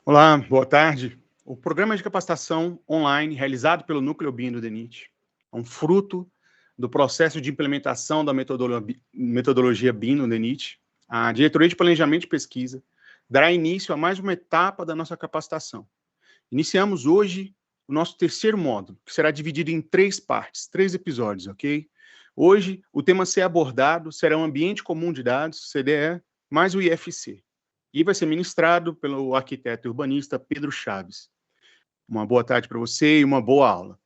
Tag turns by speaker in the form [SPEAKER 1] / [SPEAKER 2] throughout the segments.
[SPEAKER 1] Olá, boa tarde. O programa de capacitação online realizado pelo Núcleo BIM do DENIT é um fruto do processo de implementação da metodologia BIM no DENIT. A Diretoria de Planejamento e Pesquisa dará início a mais uma etapa da nossa capacitação. Iniciamos hoje o nosso terceiro módulo, que será dividido em 3 partes, 3 episódios, ok? Hoje, o tema a ser abordado será o Ambiente Comum de Dados, CDE, mais o IFC. E vai ser ministrado pelo arquiteto e urbanista Pedro Chaves. Uma boa tarde para você e uma boa aula.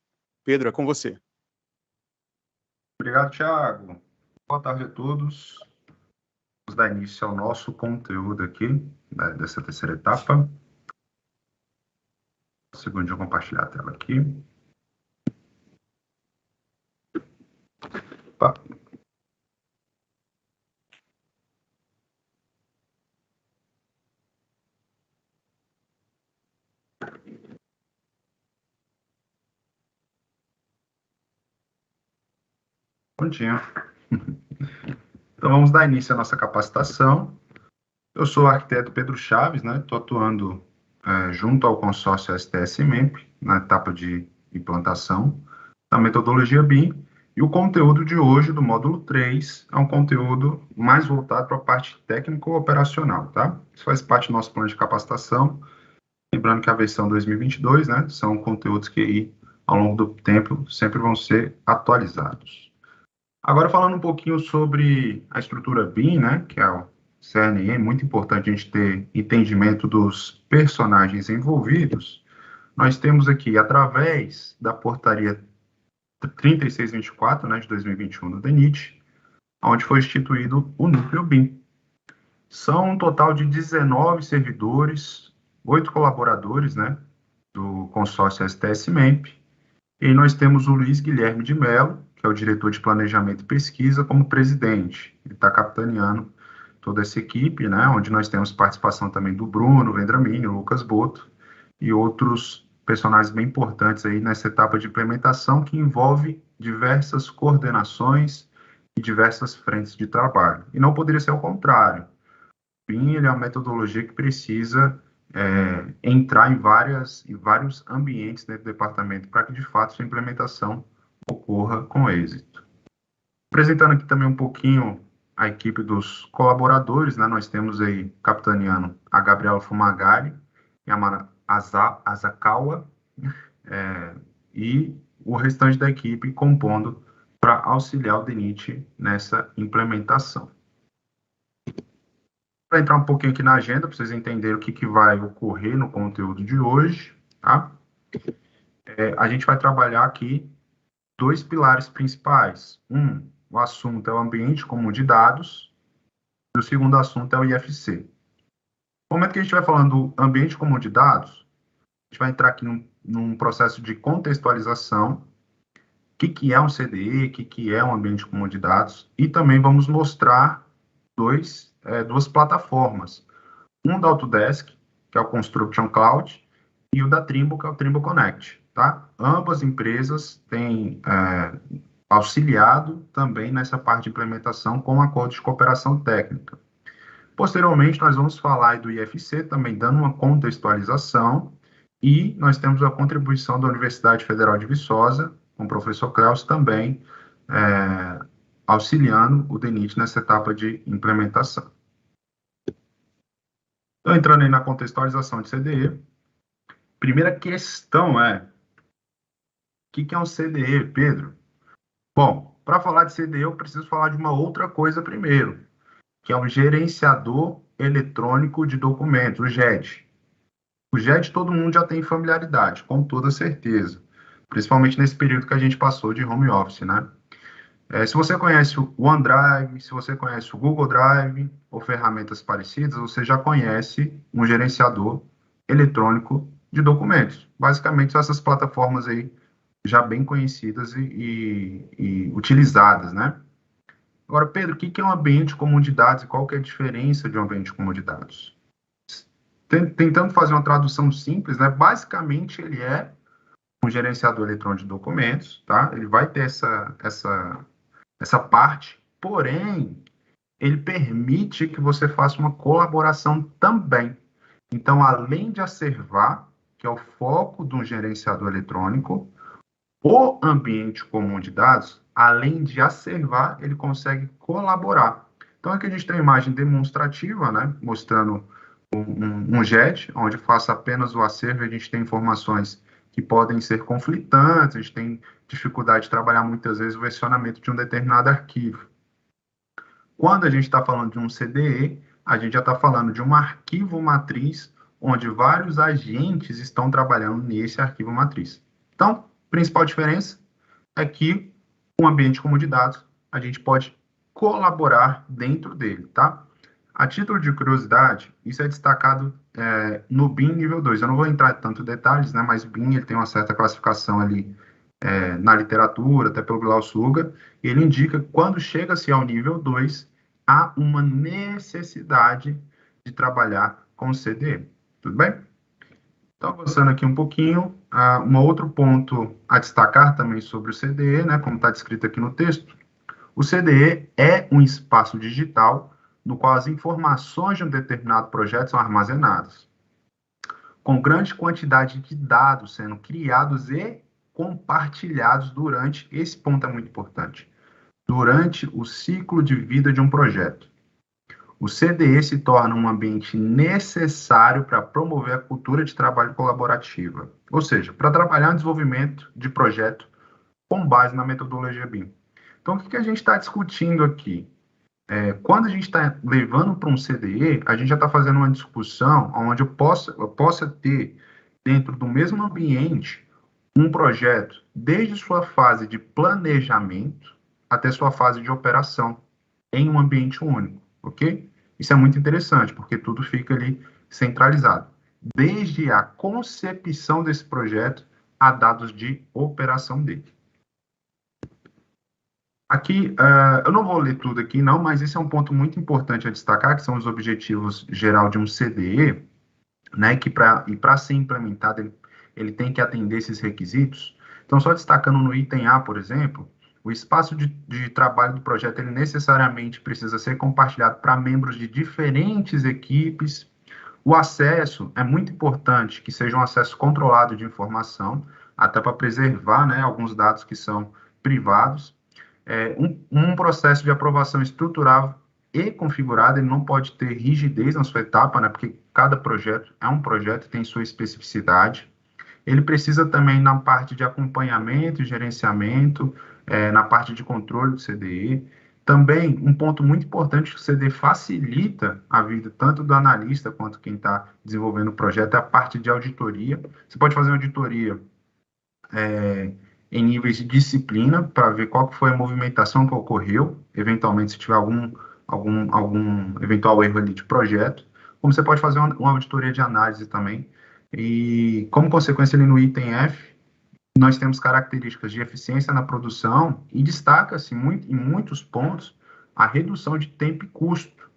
[SPEAKER 1] Pedro, é com você.
[SPEAKER 2] Obrigado, Thiago. Boa tarde a todos. Vamos dar início ao nosso conteúdo aqui, dessa terceira etapa. Um segundinho, compartilhar a tela aqui. Opa. Prontinho. Então, vamos dar início à nossa capacitação. Eu sou o arquiteto Pedro Chaves, né? Estou atuando junto ao consórcio STS-MEMP, na etapa de implantação da metodologia BIM. E o conteúdo de hoje, do módulo 3, é um conteúdo mais voltado para a parte técnico-operacional, tá? Isso faz parte do nosso plano de capacitação. Lembrando que a versão 2022, né, são conteúdos que aí, ao longo do tempo, sempre vão ser atualizados. Agora, falando um pouquinho sobre a estrutura BIM, né, que é o CRNE, é muito importante a gente ter entendimento dos personagens envolvidos. Nós temos aqui, através da portaria 3624, né, de 2021 do DENIT, onde foi instituído o Núcleo BIM. São um total de 19 servidores, 8 colaboradores, né, do consórcio STS-MEMP, e nós temos o Luiz Guilherme de Mello, que é o diretor de Planejamento e Pesquisa, como presidente. Ele está capitaneando toda essa equipe, né, onde nós temos participação também do Bruno Vendramini, o Lucas Boto, e outros personagens bem importantes aí nessa etapa de implementação, que envolve diversas coordenações e diversas frentes de trabalho. E não poderia ser o contrário. O BIM, ele é uma metodologia que precisa entrar em vários ambientes dentro do departamento para que, de fato, sua implementação ocorra com êxito. Apresentando aqui também um pouquinho a equipe dos colaboradores, né? Nós temos aí, capitaneando, a Gabriela Fumagalli e a Mara Azakawa, e o restante da equipe compondo para auxiliar o DENIT nessa implementação. Para entrar um pouquinho aqui na agenda, para vocês entenderem o que vai ocorrer no conteúdo de hoje, tá? A gente vai trabalhar aqui 2 pilares principais. O assunto é o ambiente comum de dados, e o segundo assunto é o IFC. No momento que a gente vai falando do ambiente comum de dados, a gente vai entrar aqui num processo de contextualização, o que é um CDE, o que é um ambiente comum de dados, e também vamos mostrar duas plataformas. Um da Autodesk, que é o Construction Cloud, e o da Trimble, que é o Trimble Connect, tá? Ambas empresas têm auxiliado também nessa parte de implementação com acordos de cooperação técnica. Posteriormente, nós vamos falar do IFC, também dando uma contextualização, e nós temos a contribuição da Universidade Federal de Viçosa, com o professor Klaus também auxiliando o DENIT nessa etapa de implementação. Então, entrando aí na contextualização de CDE, primeira questão é, o que é um CDE, Pedro? Bom, para falar de CDE, eu preciso falar de uma outra coisa primeiro, que é um gerenciador eletrônico de documentos, o GED. O GED todo mundo já tem familiaridade, com toda certeza, principalmente nesse período que a gente passou de home office, né? Se você conhece o OneDrive, se você conhece o Google Drive ou ferramentas parecidas, você já conhece um gerenciador eletrônico de documentos. Basicamente, são essas plataformas aí já bem conhecidas e utilizadas, né? Agora, Pedro, o que é um ambiente comum de dados e qual que é a diferença de um ambiente comum de dados? Tentando fazer uma tradução simples, né? Basicamente, ele é um gerenciador eletrônico de documentos, tá? Ele vai ter essa parte, porém, ele permite que você faça uma colaboração também. Então, além de acervar, que é o foco de um gerenciador eletrônico, o ambiente comum de dados, além de acervar, ele consegue colaborar. Então, aqui a gente tem uma imagem demonstrativa, né, mostrando um JET, onde faço apenas o acervo, e a gente tem informações que podem ser conflitantes, a gente tem dificuldade de trabalhar muitas vezes o versionamento de um determinado arquivo. Quando a gente está falando de um CDE, a gente já está falando de um arquivo matriz, onde vários agentes estão trabalhando nesse arquivo matriz. Então, principal diferença é que um ambiente comum de dados, a gente pode colaborar dentro dele, tá? A título de curiosidade, isso é destacado no BIM nível 2. Eu não vou entrar em tanto detalhes, né, mas o BIM ele tem uma certa classificação ali na literatura, até pelo Glausuga, e ele indica que quando chega-se ao nível 2, há uma necessidade de trabalhar com o CDE. Tudo bem? Então, avançando aqui um pouquinho, um outro ponto a destacar também sobre o CDE, né, como está descrito aqui no texto, o CDE é um espaço digital no qual as informações de um determinado projeto são armazenadas, com grande quantidade de dados sendo criados e compartilhados durante, esse ponto é muito importante, durante o ciclo de vida de um projeto. O CDE se torna um ambiente necessário para promover a cultura de trabalho colaborativa, ou seja, para trabalhar no desenvolvimento de projeto com base na metodologia BIM. Então, o que a gente está discutindo aqui? Quando a gente está levando para um CDE, a gente já está fazendo uma discussão onde eu possa ter, dentro do mesmo ambiente, um projeto, desde sua fase de planejamento até sua fase de operação, em um ambiente único, ok? Isso é muito interessante, porque tudo fica ali centralizado. Desde a concepção desse projeto a dados de operação dele. Aqui, eu não vou ler tudo aqui, não, mas esse é um ponto muito importante a destacar, que são os objetivos geral de um CDE, né, que para ser implementado, ele tem que atender esses requisitos. Então, só destacando no item A, por exemplo, o espaço de trabalho do projeto, ele necessariamente precisa ser compartilhado para membros de diferentes equipes. O acesso é muito importante que seja um acesso controlado de informação, até para preservar, né, alguns dados que são privados. Um processo de aprovação estruturável e configurado, ele não pode ter rigidez na sua etapa, né, porque cada projeto é um projeto, tem sua especificidade. Ele precisa também, na parte de acompanhamento e gerenciamento, na parte de controle do CDE. Também, um ponto muito importante que o CDE facilita a vida tanto do analista quanto quem está desenvolvendo o projeto é a parte de auditoria. Você pode fazer uma auditoria em níveis de disciplina, para ver qual que foi a movimentação que ocorreu, eventualmente, se tiver algum eventual erro ali de projeto, como você pode fazer uma auditoria de análise também, e como consequência ali no item F, nós temos características de eficiência na produção, e destaca-se em muitos pontos a redução de tempo e custo.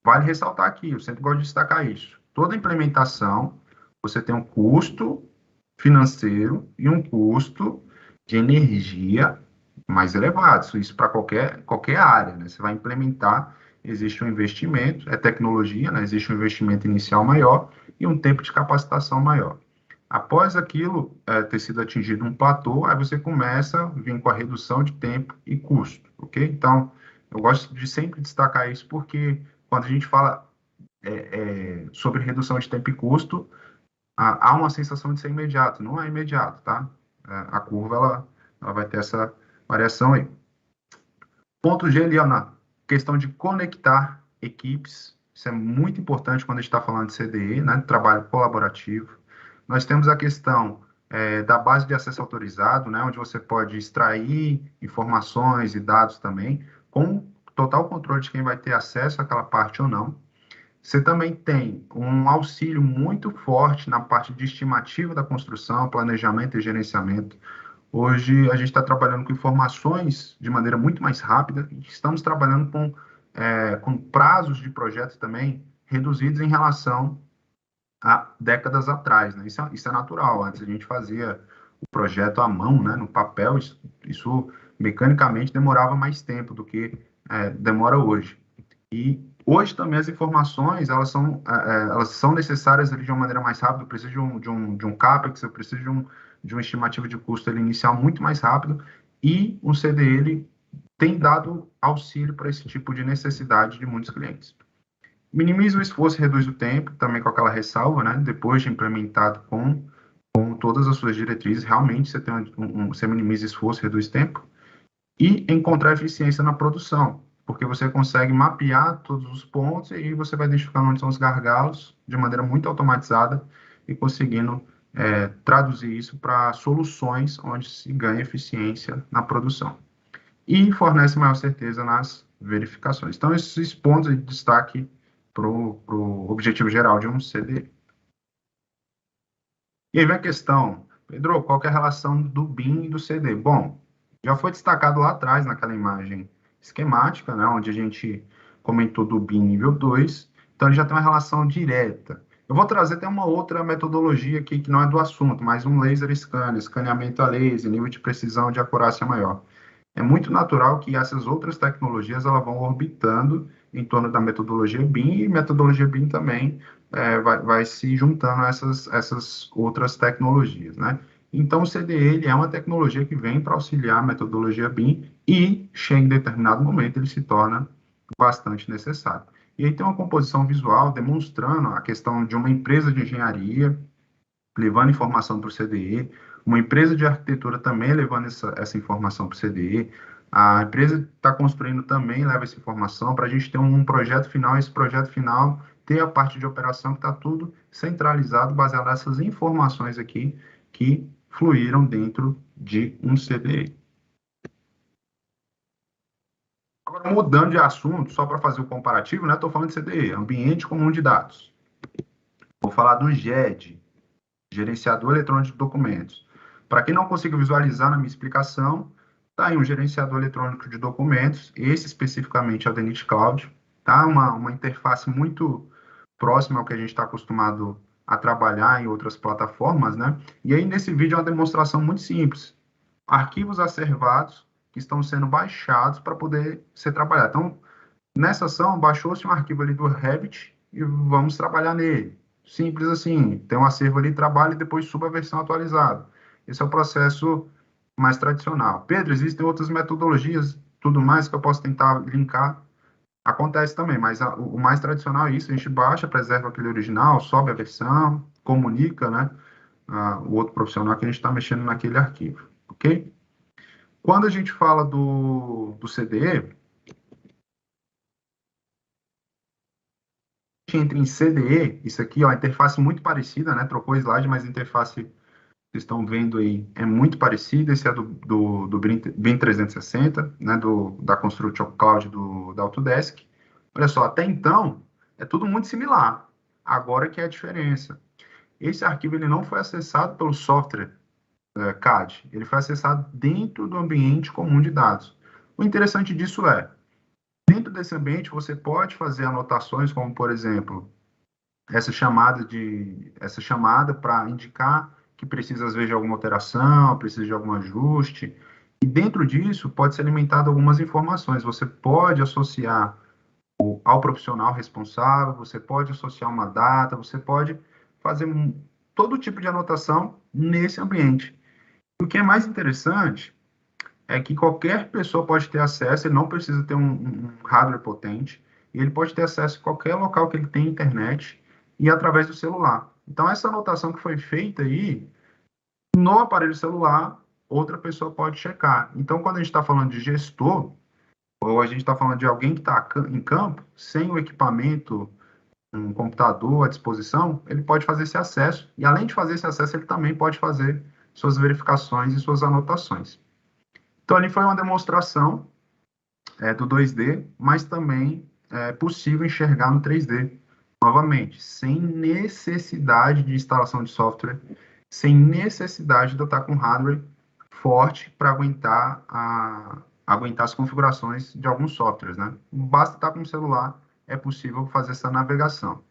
[SPEAKER 2] Vale ressaltar aqui, eu sempre gosto de destacar isso. Toda implementação, você tem um custo financeiro e um custo de energia mais elevados. Isso para qualquer área, né? Você vai implementar, existe um investimento, é tecnologia, né? Existe um investimento inicial maior e um tempo de capacitação maior. Após aquilo ter sido atingido um platô, aí você começa a vir com a redução de tempo e custo, ok? Então, eu gosto de sempre destacar isso porque quando a gente fala sobre redução de tempo e custo, há uma sensação de ser imediato. Não é imediato, tá? A curva, ela vai ter essa variação aí. Ponto G ali, ó, na questão de conectar equipes. Isso é muito importante quando a gente está falando de CDE, né? Trabalho colaborativo. Nós temos a questão da base de acesso autorizado, né? Onde você pode extrair informações e dados também, com total controle de quem vai ter acesso àquela parte ou não. Você também tem um auxílio muito forte na parte de estimativa da construção, planejamento e gerenciamento. Hoje, a gente está trabalhando com informações de maneira muito mais rápida e estamos trabalhando com prazos de projetos também reduzidos em relação a décadas atrás, né? Isso é natural. Antes a gente fazia o projeto à mão, né, no papel, isso mecanicamente demorava mais tempo do que demora hoje. E Hoje também as informações, elas são necessárias ali de uma maneira mais rápida, eu preciso de um CAPEX, eu preciso de uma estimativa de custo ali inicial muito mais rápido, e o CDE ele tem dado auxílio para esse tipo de necessidade de muitos clientes. Minimiza o esforço e reduz o tempo, também com aquela ressalva, né? Depois de implementado com todas as suas diretrizes, realmente você você minimiza esforço, reduz tempo, e encontrar eficiência na produção, porque você consegue mapear todos os pontos e aí você vai identificando onde são os gargalos de maneira muito automatizada e conseguindo traduzir isso para soluções onde se ganha eficiência na produção. E fornece maior certeza nas verificações. Então, esses pontos de destaque para o objetivo geral de um CDE. E aí vem a questão, Pedro, qual que é a relação do BIM e do CD? Bom, já foi destacado lá atrás, naquela imagem esquemática, né, onde a gente comentou do BIM nível 2, então ele já tem uma relação direta. Eu vou trazer até uma outra metodologia aqui, que não é do assunto, mas um laser scanner, escaneamento a laser, nível de precisão de acurácia maior. É muito natural que essas outras tecnologias elas vão orbitando em torno da metodologia BIM, e metodologia BIM também vai se juntando a essas outras tecnologias, né? Então, o CDE ele é uma tecnologia que vem para auxiliar a metodologia BIM e, chega em determinado momento, ele se torna bastante necessário. E aí tem uma composição visual demonstrando a questão de uma empresa de engenharia levando informação para o CDE, uma empresa de arquitetura também levando essa informação para o CDE, a empresa que está construindo também leva essa informação para a gente ter um projeto final, esse projeto final ter a parte de operação que está tudo centralizado, baseado nessas informações aqui que fluíram dentro de um CDE. Agora, mudando de assunto, só para fazer o comparativo, né? Estou falando de CDE, Ambiente Comum de Dados. Vou falar do GED, Gerenciador Eletrônico de Documentos. Para quem não conseguiu visualizar na minha explicação, está aí um gerenciador eletrônico de documentos, esse especificamente é o DNIT Cloud, tá? Uma interface muito próxima ao que a gente está acostumado a trabalhar em outras plataformas, né? E aí, nesse vídeo, é uma demonstração muito simples. Arquivos acervados que estão sendo baixados para poder ser trabalhado. Então, nessa ação, baixou-se um arquivo ali do Revit e vamos trabalhar nele. Simples assim, tem um acervo ali, trabalha e depois suba a versão atualizada. Esse é o processo mais tradicional. Pedro, existem outras metodologias, tudo mais que eu posso tentar linkar. Acontece também, mas o mais tradicional é isso, a gente baixa, preserva aquele original, sobe a versão, comunica, né, o outro profissional que a gente está mexendo naquele arquivo, ok? Quando a gente fala do CDE, entra em CDE, isso aqui, ó, interface muito parecida, né? Trocou slide, mas a interface que vocês estão vendo aí é muito parecida. Esse é do BIM 360, né? Da Construction Cloud da Autodesk. Olha só, até então é tudo muito similar. Agora que é a diferença. Esse arquivo ele não foi acessado pelo software CAD, ele foi acessado dentro do ambiente comum de dados. O interessante disso é, dentro desse ambiente você pode fazer anotações como, por exemplo, essa chamada para indicar que precisa, às vezes, de alguma alteração, precisa de algum ajuste. E dentro disso, pode ser alimentado algumas informações. Você pode associar ao profissional responsável, você pode associar uma data, você pode fazer todo tipo de anotação nesse ambiente. O que é mais interessante é que qualquer pessoa pode ter acesso, ele não precisa ter um hardware potente, e ele pode ter acesso a qualquer local que ele tenha internet e através do celular. Então, essa anotação que foi feita aí, no aparelho celular, outra pessoa pode checar. Então, quando a gente está falando de gestor, ou a gente está falando de alguém que está em campo, sem o equipamento, um computador à disposição, ele pode fazer esse acesso, e além de fazer esse acesso, ele também pode fazer suas verificações e suas anotações. Então, ali foi uma demonstração do 2D, mas também é possível enxergar no 3D, novamente, sem necessidade de instalação de software, sem necessidade de eu estar com hardware forte para aguentar as configurações de alguns softwares, né? Basta estar com o celular, é possível fazer essa navegação.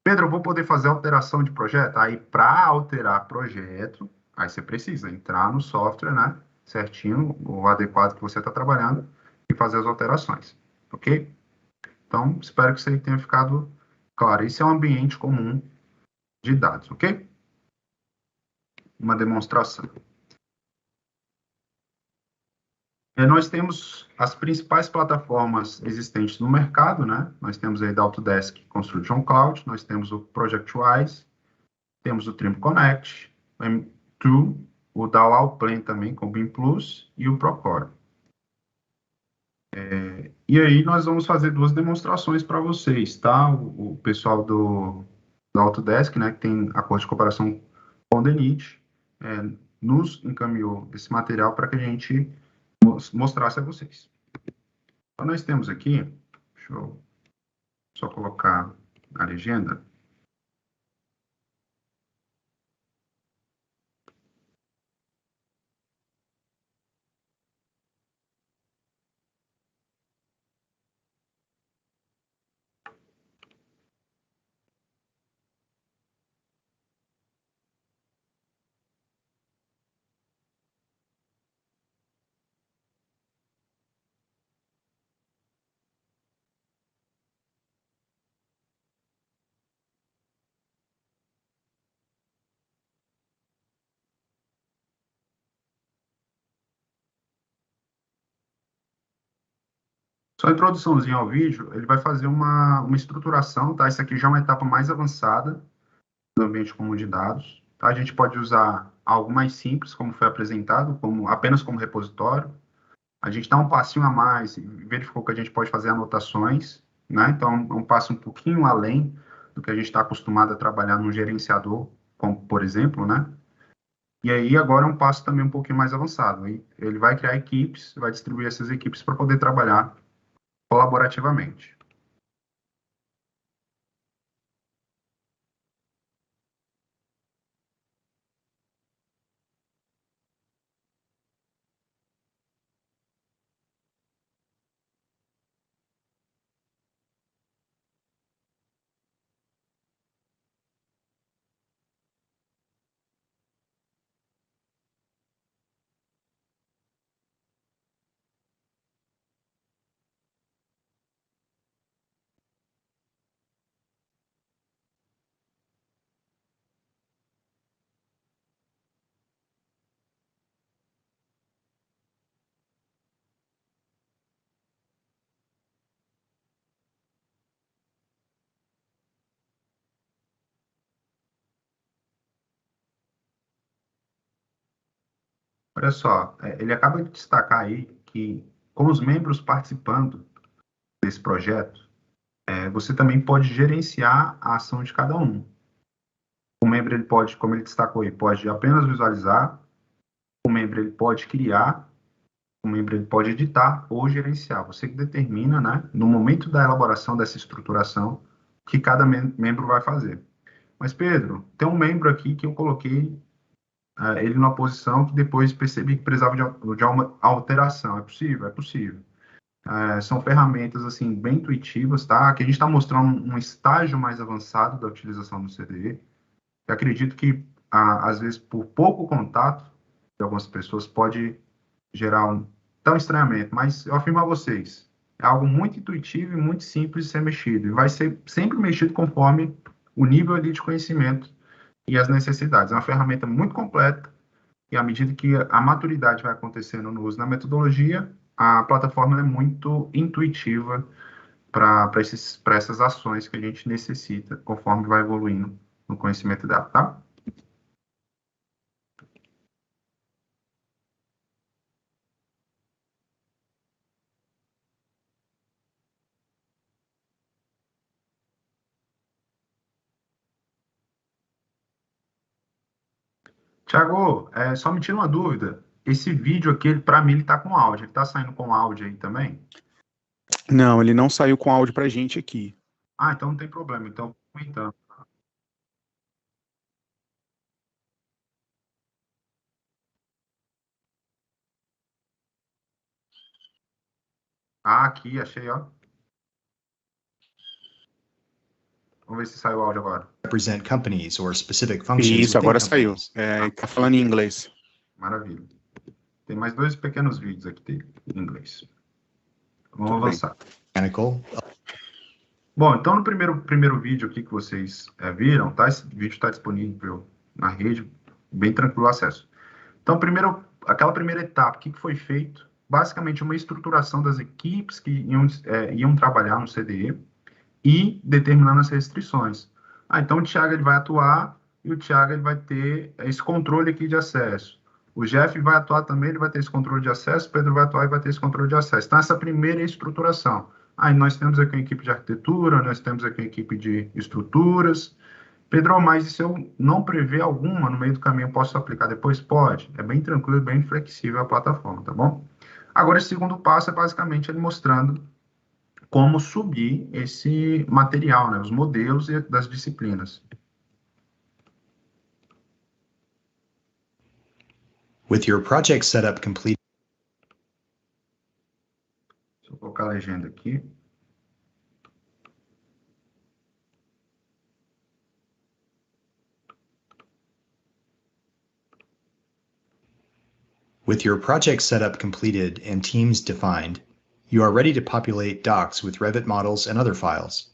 [SPEAKER 2] Pedro, eu vou poder fazer alteração de projeto? Aí, para alterar projeto, aí você precisa entrar no software, né? Certinho, o adequado que você está trabalhando, e fazer as alterações, ok? Então, espero que isso aí tenha ficado claro. Esse é um ambiente comum de dados, ok? Uma demonstração. Nós temos as principais plataformas existentes no mercado, né? Nós temos aí da Autodesk Construction Cloud, nós temos o ProjectWise, temos o Trimble Connect, o M2, o da Allplan também, com o BIM Plus, e o Procore. E aí nós vamos fazer duas demonstrações para vocês, tá? O pessoal da Autodesk, né, que tem acordo de cooperação com o DENIT, nos encaminhou esse material para que a gente mostrasse a vocês. Então, nós temos aqui, deixa eu só colocar a legenda. Só a introduçãozinha ao vídeo, ele vai fazer uma estruturação, tá? Isso aqui já é uma etapa mais avançada do ambiente comum de dados, tá? A gente pode usar algo mais simples, como foi apresentado, apenas como repositório. A gente dá um passinho a mais e verificou que a gente pode fazer anotações, né? Então, é um passo um pouquinho além do que a gente está acostumado a trabalhar num gerenciador, como, por exemplo, né? E aí, agora é um passo também um pouquinho mais avançado. Ele vai criar equipes, vai distribuir essas equipes para poder trabalhar colaborativamente. Olha só, ele acaba de destacar aí que, com os membros participando desse projeto, você também pode gerenciar a ação de cada um. O membro, ele pode, como ele destacou aí, pode apenas visualizar, o membro, ele pode criar, o membro, ele pode editar ou gerenciar. Você que determina, né, no momento da elaboração dessa estruturação, o que cada membro vai fazer. Mas, Pedro, tem um membro aqui que eu coloquei ele numa posição que depois percebi que precisava de uma alteração. É possível? É possível. São ferramentas, assim, bem intuitivas, tá? Aqui a gente está mostrando um estágio mais avançado da utilização do CDE. Eu acredito que, às vezes, por pouco contato de algumas pessoas, pode gerar tão estranhamento, mas eu afirmo a vocês, é algo muito intuitivo e muito simples de ser mexido, e vai ser sempre mexido conforme o nível ali de conhecimento e as necessidades. É uma ferramenta muito completa, e à medida que a maturidade vai acontecendo no uso da metodologia, a plataforma é muito intuitiva para essas ações que a gente necessita conforme vai evoluindo no conhecimento dela, tá? Tiago, só me tira uma dúvida. Esse vídeo aqui, para mim, ele está com áudio. Ele está saindo com áudio aí também?
[SPEAKER 1] Não, ele não saiu com áudio para a gente aqui.
[SPEAKER 2] Ah, então não tem problema. Então, comentando. Ah, aqui, achei, ó. Vamos ver se saiu o áudio agora.
[SPEAKER 3] Represent companies or specific functions
[SPEAKER 1] Isso,
[SPEAKER 3] within
[SPEAKER 1] agora saiu.
[SPEAKER 3] companies.
[SPEAKER 1] Está falando em inglês.
[SPEAKER 2] Maravilha. Tem mais dois pequenos vídeos aqui em inglês. Vamos
[SPEAKER 1] Tudo bem.
[SPEAKER 2] avançar.
[SPEAKER 3] Mechanical
[SPEAKER 2] Bom, então no primeiro vídeo aqui que vocês viram, tá? Esse vídeo está disponível na rede, bem tranquilo o acesso. Então, aquela primeira etapa, o que foi feito? Basicamente, uma estruturação das equipes que iam trabalhar no CDE e determinando as restrições. Então o Thiago ele vai atuar e o Thiago ele vai ter esse controle aqui de acesso. O Jeff vai atuar também, ele vai ter esse controle de acesso, o Pedro vai atuar e vai ter esse controle de acesso. Então, essa primeira estruturação. Aí nós temos aqui uma equipe de arquitetura, nós temos aqui uma equipe de estruturas. Pedro, mas e se eu não prever alguma no meio do caminho, posso aplicar depois? Pode. É bem tranquilo, bem flexível a plataforma, tá bom? Agora, esse segundo passo é basicamente ele mostrando como subir esse material, né, os modelos das disciplinas.
[SPEAKER 3] With your project setup complete.
[SPEAKER 2] Deixa eu colocar a legenda aqui.
[SPEAKER 3] With your project setup completed and teams defined, you are ready to populate docs with Revit models and other files.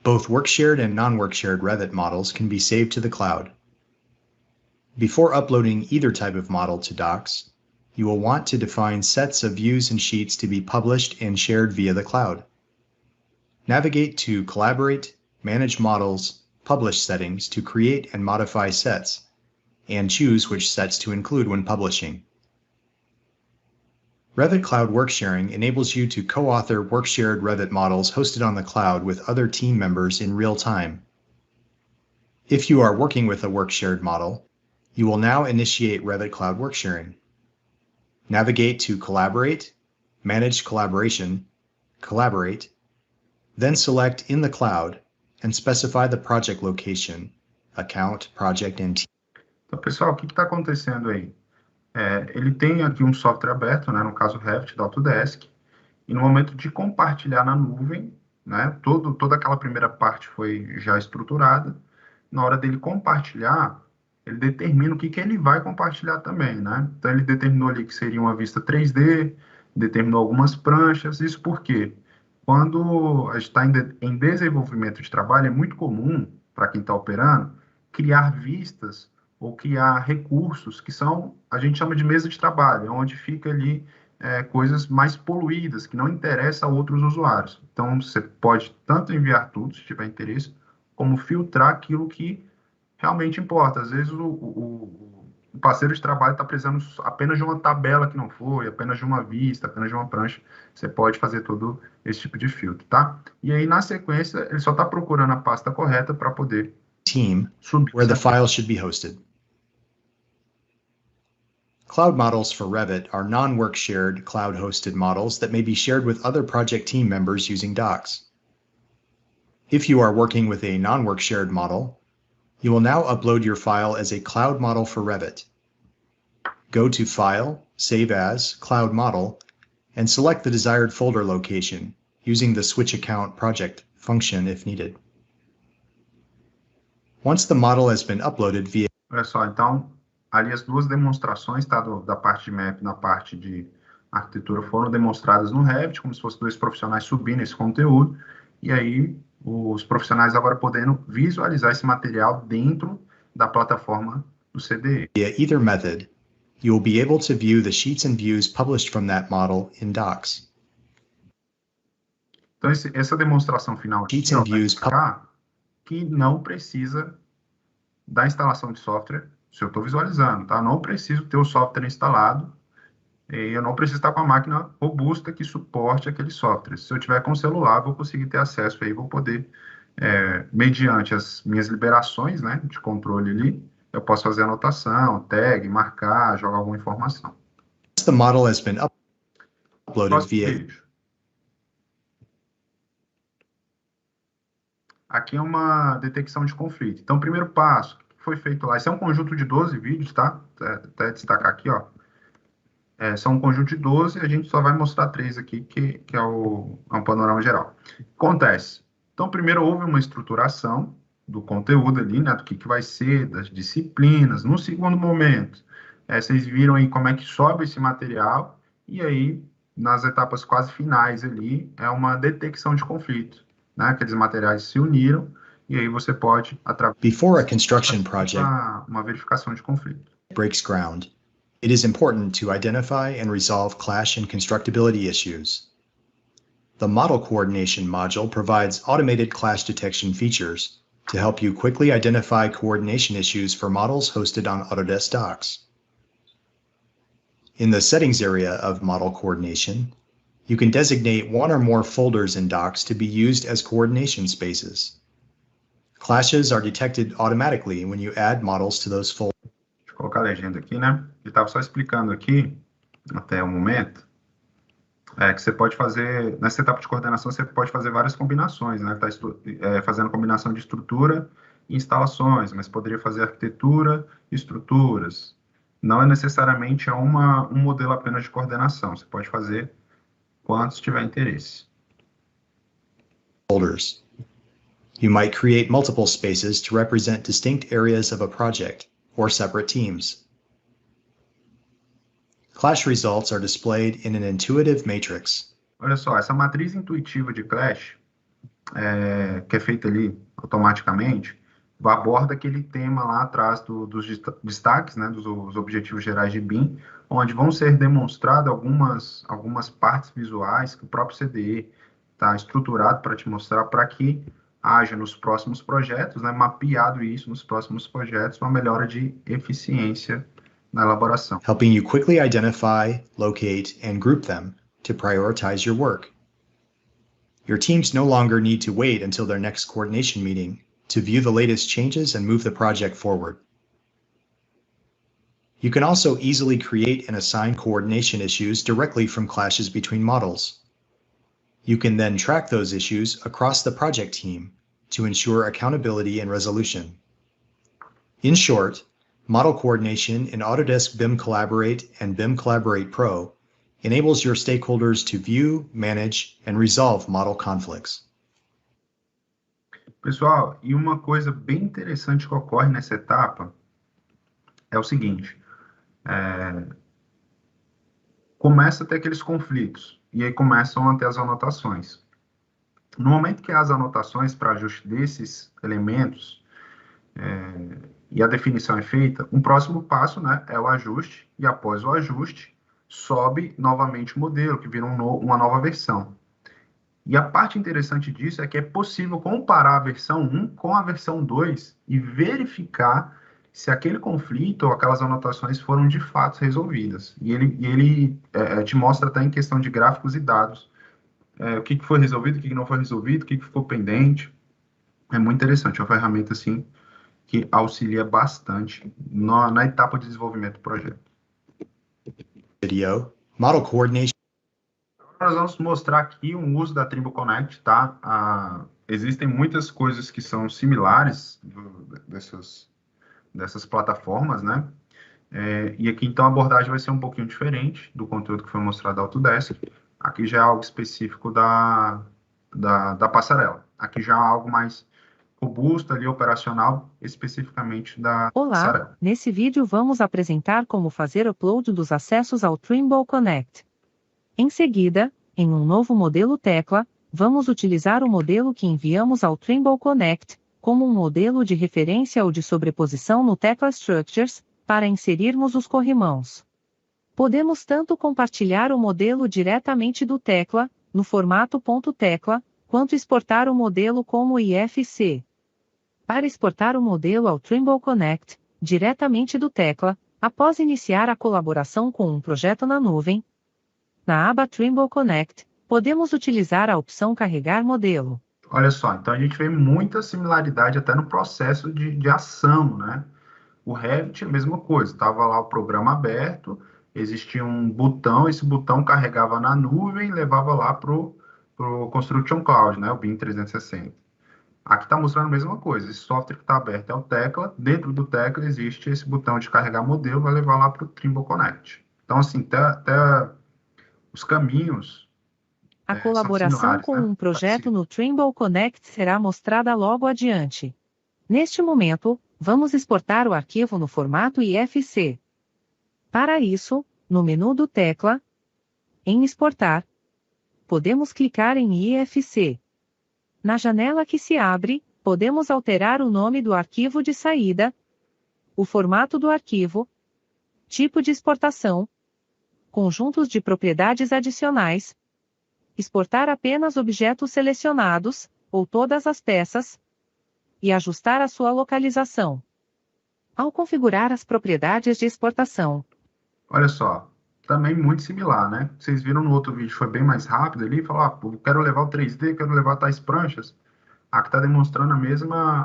[SPEAKER 3] Both work-shared and non-work-shared Revit models can be saved to the cloud. Before uploading either type of model to docs, you will want to define sets of views and sheets to be published and shared via the cloud. Navigate to Collaborate, Manage Models, Publish settings to create and modify sets, and choose which sets to include when publishing. Revit Cloud Worksharing enables you to co-author work-shared Revit models hosted on the cloud with other team members in real time. If you are working with a work-shared model, you will now initiate Revit Cloud Worksharing. Navigate to Collaborate, Manage Collaboration, Collaborate, then select In the Cloud and specify the project location, account, project, and team.
[SPEAKER 2] Então, pessoal, o que está acontecendo aí? Ele tem aqui um software aberto, né, no caso o Revit da Autodesk, e no momento de compartilhar na nuvem, né, toda aquela primeira parte foi já estruturada, na hora dele compartilhar, ele determina o que ele vai compartilhar também, né? Então, ele determinou ali que seria uma vista 3D, determinou algumas pranchas, isso porque quando a gente está em desenvolvimento de trabalho, é muito comum, para quem está operando, criar vistas ou criar recursos que a gente chama de mesa de trabalho, onde fica ali coisas mais poluídas, que não interessam a outros usuários. Então, você pode tanto enviar tudo, se tiver interesse, como filtrar aquilo que realmente importa. Às vezes, o parceiro de trabalho está precisando apenas de uma tabela que não foi, apenas de uma vista, apenas de uma prancha. Você pode fazer todo esse tipo de filtro, tá? E aí, na sequência, ele só está procurando a pasta correta para poder
[SPEAKER 3] Team,
[SPEAKER 2] subir.
[SPEAKER 3] where the file should be hosted. Cloud models for Revit are non-work shared cloud-hosted models that may be shared with other project team members using docs. If you are working with a non-work shared model, you will now upload your file as a cloud model for Revit. Go to File, Save As, Cloud Model, and select the desired folder location using the Switch Account Project function if needed. Once the model has been uploaded via...
[SPEAKER 2] Olha só, então, ali as duas demonstrações, tá, da parte de map na parte de arquitetura foram demonstradas no Revit, como se fossem dois profissionais subindo esse conteúdo, e aí os profissionais agora podendo visualizar esse material dentro da plataforma do CDE.
[SPEAKER 3] Via either method, you will be able to view the sheets and views published from that model in Docs.
[SPEAKER 2] Então, essa demonstração final aqui,
[SPEAKER 3] Sheets and views
[SPEAKER 2] que não precisa da instalação de software, se eu estou visualizando, tá? Não preciso ter o software instalado, e eu não preciso estar com a máquina robusta que suporte aquele software. Se eu tiver com o celular, vou conseguir ter acesso aí, vou poder, mediante as minhas liberações, né, de controle ali, eu posso fazer anotação, tag, marcar, jogar alguma informação.
[SPEAKER 3] The model has been uploaded via...
[SPEAKER 2] Aqui é uma detecção de conflito. Então, o primeiro passo que foi feito lá, esse é um conjunto de 12 vídeos, tá? Até destacar aqui, ó. São um conjunto de 12, a gente só vai mostrar 3 aqui, que é um panorama geral. Acontece. Então, primeiro houve uma estruturação do conteúdo ali, né? Do que vai ser, das disciplinas. No segundo momento, vocês viram aí como é que sobe esse material, e aí, nas etapas quase finais ali, é uma detecção de conflito. né? Aqueles materiais se uniram, e aí você pode, através
[SPEAKER 3] Before a construction project
[SPEAKER 2] uma verificação de conflito.
[SPEAKER 3] breaks ground, it is important to identify and resolve clash and constructability issues. The Model Coordination module provides automated clash detection features to help you quickly identify coordination issues for models hosted on Autodesk Docs. In the Settings area of Model Coordination, you can designate one or more folders in Docs to be used as coordination spaces. Clashes are detected automatically when you add models to those folders.
[SPEAKER 2] Deixa eu colocar a legenda aqui, né? Ele estava só explicando aqui, até o momento, que você pode fazer, nessa etapa de coordenação, você pode fazer várias combinações, né? Tá fazendo combinação de estrutura e instalações, mas poderia fazer arquitetura e estruturas. Não é necessariamente um modelo apenas de coordenação, você pode fazer quantos tiver interesse.
[SPEAKER 3] Folders. You might create multiple spaces to represent distinct areas of a project or separate teams. Clash results are displayed in an intuitive matrix.
[SPEAKER 2] Olha só, essa matriz intuitiva de Clash, que é feita ali automaticamente, aborda aquele tema lá atrás dos destaques, né, dos objetivos gerais de BIM, onde vão ser demonstradas algumas partes visuais que o próprio CDE está estruturado para te mostrar, para que haja nos próximos projetos, né, mapeado isso nos próximos projetos, uma melhora de eficiência na elaboração.
[SPEAKER 3] Helping you quickly identify, locate, and group them to prioritize your work. Your teams no longer need to wait until their next coordination meeting to view the latest changes and move the project forward. You can also easily create and assign coordination issues directly from clashes between models. You can then track those issues across the project team to ensure accountability and resolution. In short, Model Coordination in Autodesk BIM Collaborate and BIM Collaborate Pro enables your stakeholders to view, manage, and resolve model conflicts.
[SPEAKER 2] Pessoal, e uma coisa bem interessante que ocorre nessa etapa é o seguinte, começa a ter aqueles conflitos, e aí começam a ter as anotações. No momento que há as anotações para ajuste desses elementos, e a definição é feita, um próximo passo, né, é o ajuste, e após o ajuste, sobe novamente o modelo, que vira uma nova versão. E a parte interessante disso é que é possível comparar a versão 1 com a versão 2 e verificar se aquele conflito ou aquelas anotações foram de fato resolvidas. E ele te mostra até em questão de gráficos e dados o que foi resolvido, o que não foi resolvido, o que ficou pendente. É muito interessante, é uma ferramenta assim, que auxilia bastante na etapa de desenvolvimento do projeto.
[SPEAKER 3] Video, Model Coordination.
[SPEAKER 2] Nós vamos mostrar aqui um uso da Trimble Connect, tá? Existem muitas coisas que são similares dessas plataformas, né? E aqui, então, a abordagem vai ser um pouquinho diferente do conteúdo que foi mostrado da Autodesk. Aqui já é algo específico da passarela. Aqui já é algo mais robusto ali, operacional, especificamente da passarela.
[SPEAKER 4] Olá, nesse vídeo vamos apresentar como fazer upload dos acessos ao Trimble Connect. Em seguida, em um novo modelo tecla, vamos utilizar o modelo que enviamos ao Trimble Connect, como um modelo de referência ou de sobreposição no Tecla Structures, para inserirmos os corrimãos. Podemos tanto compartilhar o modelo diretamente do tecla, no formato .tecla, quanto exportar o modelo como IFC. Para exportar o modelo ao Trimble Connect, diretamente do tecla, após iniciar a colaboração com um projeto na nuvem, na aba Trimble Connect, podemos utilizar a opção Carregar Modelo.
[SPEAKER 2] Olha só, então a gente vê muita similaridade até no processo de ação, né? O Revit é a mesma coisa, estava lá o programa aberto, existia um botão, esse botão carregava na nuvem e levava lá para o Construction Cloud, né? O BIM 360. Aqui está mostrando a mesma coisa, esse software que está aberto é o tecla, dentro do tecla existe esse botão de carregar modelo, vai levar lá para o Trimble Connect. Então, assim, até os caminhos...
[SPEAKER 4] A colaboração com um projeto no Trimble Connect será mostrada logo adiante. Neste momento, vamos exportar o arquivo no formato IFC. Para isso, no menu do tecla, em Exportar, podemos clicar em IFC. Na janela que se abre, podemos alterar o nome do arquivo de saída, o formato do arquivo, tipo de exportação, conjuntos de propriedades adicionais, exportar apenas objetos selecionados, ou todas as peças, e ajustar a sua localização. Ao configurar as propriedades de exportação.
[SPEAKER 2] Olha só, também muito similar, né? Vocês viram no outro vídeo, foi bem mais rápido ali, falou, eu quero levar o 3D, quero levar tais pranchas. Aqui está demonstrando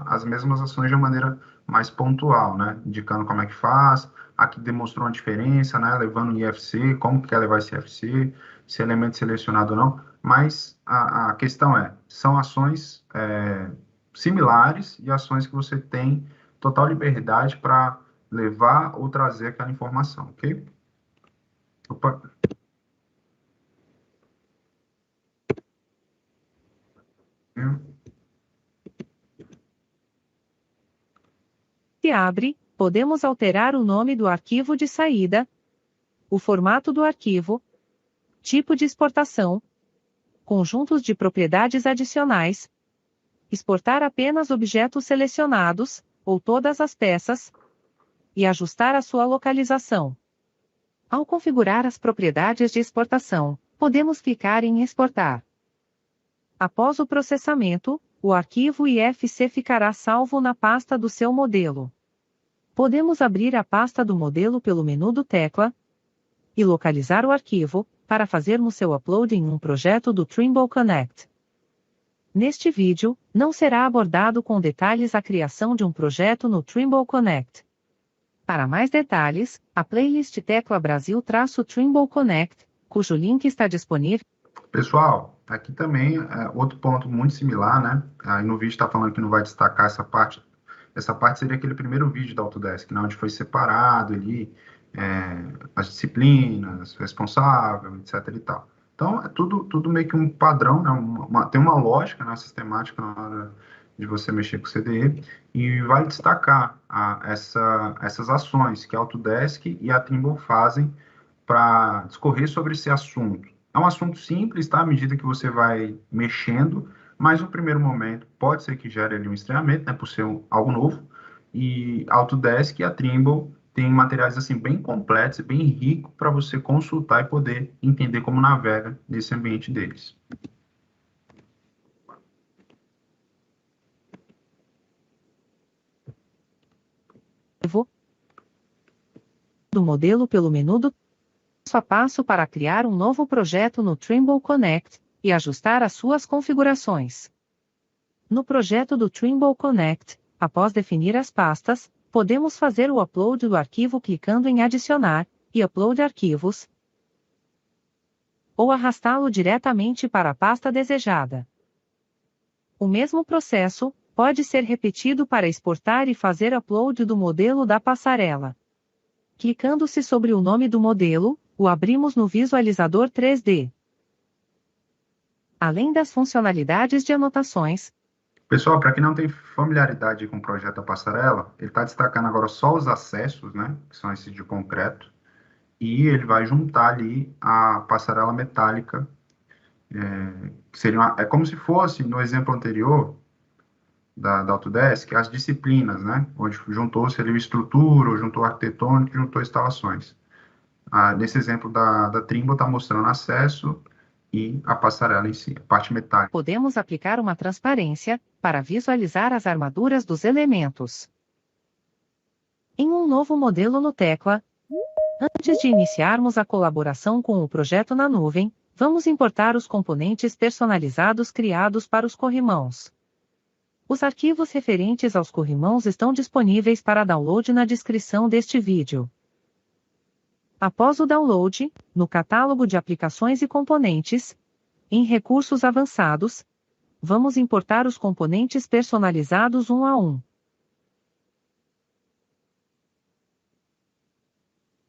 [SPEAKER 2] as mesmas ações de uma maneira mais pontual, né? Indicando como é que faz. Aqui demonstrou uma diferença, né? Levando o IFC, como que quer levar esse IFC, se é elemento selecionado ou não. Mas a questão são ações similares e ações que você tem total liberdade para levar ou trazer aquela informação, ok? Opa.
[SPEAKER 4] Se abre, podemos alterar o nome do arquivo de saída, o formato do arquivo, tipo de exportação, conjuntos de propriedades adicionais, exportar apenas objetos selecionados, ou todas as peças, e ajustar a sua localização. Ao configurar as propriedades de exportação, podemos clicar em Exportar. Após o processamento, o arquivo IFC ficará salvo na pasta do seu modelo. Podemos abrir a pasta do modelo pelo menu do tecla e localizar o arquivo, para fazermos seu upload em um projeto do Trimble Connect. Neste vídeo, não será abordado com detalhes a criação de um projeto no Trimble Connect. Para mais detalhes, a playlist Tecla Brasil-Trimble Connect, cujo link está disponível.
[SPEAKER 2] Pessoal, aqui também outro ponto muito similar, né? Aí no vídeo está falando que não vai destacar essa parte. Essa parte seria aquele primeiro vídeo da Autodesk, né? Onde foi separado ali as disciplinas, responsável, etc. e tal. Então, é tudo meio que um padrão, né? Tem uma lógica, né? Sistemática na hora de você mexer com o CDE, e vai destacar essas ações que a Autodesk e a Trimble fazem para discorrer sobre esse assunto. É um assunto simples, tá? À medida que você vai mexendo, mas no primeiro momento pode ser que gere ali um estranhamento, né? Por ser algo novo. E a Autodesk e a Trimble têm materiais assim bem completos e bem ricos para você consultar e poder entender como navega nesse ambiente deles.
[SPEAKER 4] Do modelo pelo menu do passo a passo para criar um novo projeto no Trimble Connect e ajustar as suas configurações. No projeto do Trimble Connect, após definir as pastas, podemos fazer o upload do arquivo clicando em Adicionar e Upload Arquivos, ou arrastá-lo diretamente para a pasta desejada. O mesmo processo pode ser repetido para exportar e fazer upload do modelo da passarela. Clicando-se sobre o nome do modelo, o abrimos no visualizador 3D. Além das funcionalidades de anotações.
[SPEAKER 2] Pessoal, para quem não tem familiaridade com o projeto da passarela, ele está destacando agora só os acessos, né, que são esses de concreto, e ele vai juntar ali a passarela metálica, que seria como se fosse, no exemplo anterior, da Autodesk, as disciplinas, né, onde juntou-se ali estrutura, ou juntou arquitetônico, juntou instalações. Nesse exemplo da Trimble está mostrando acesso e a passarela em si, a parte metálica.
[SPEAKER 4] Podemos aplicar uma transparência para visualizar as armaduras dos elementos. Em um novo modelo no tecla, antes de iniciarmos a colaboração com o projeto na nuvem, vamos importar os componentes personalizados criados para os corrimãos. Os arquivos referentes aos corrimãos estão disponíveis para download na descrição deste vídeo. Após o download, no catálogo de aplicações e componentes, em recursos avançados, vamos importar os componentes personalizados um a um.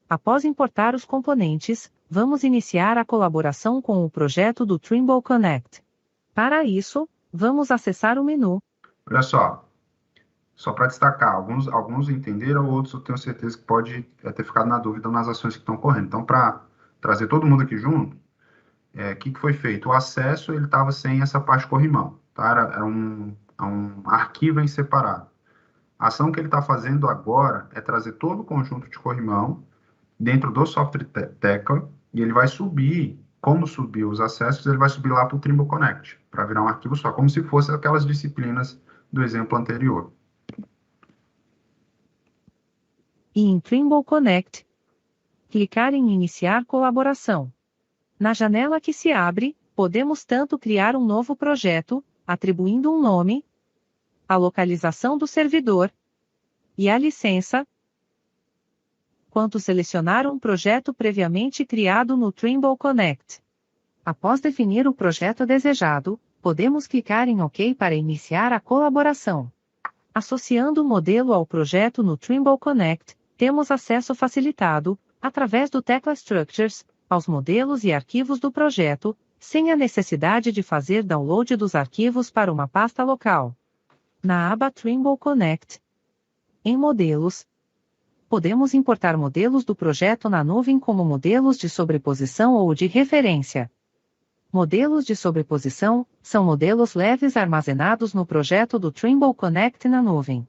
[SPEAKER 4] Após importar os componentes, vamos iniciar a colaboração com o projeto do Trimble Connect. Para isso, vamos acessar o menu.
[SPEAKER 2] Olha só para destacar, alguns entenderam, outros eu tenho certeza que pode ter ficado na dúvida nas ações que estão correndo. Então, para trazer todo mundo aqui junto, o que foi feito? O acesso ele estava sem essa parte corrimão. tá? Era um arquivo em separado. A ação que ele está fazendo agora é trazer todo o conjunto de corrimão dentro do software tecla, e ele vai subir, como subiu os acessos, ele vai subir lá para o Trimble Connect, para virar um arquivo só, como se fosse aquelas disciplinas do exemplo anterior.
[SPEAKER 4] E em Trimble Connect, clicar em Iniciar colaboração. Na janela que se abre, podemos tanto criar um novo projeto, atribuindo um nome, a localização do servidor e a licença, quanto selecionar um projeto previamente criado no Trimble Connect. Após definir o projeto desejado, podemos clicar em OK para iniciar a colaboração. Associando o modelo ao projeto no Trimble Connect, temos acesso facilitado, através do tecla Structures, aos modelos e arquivos do projeto, sem a necessidade de fazer download dos arquivos para uma pasta local. Na aba Trimble Connect, em Modelos, podemos importar modelos do projeto na nuvem como modelos de sobreposição ou de referência. Modelos de sobreposição são modelos leves armazenados no projeto do Trimble Connect na nuvem.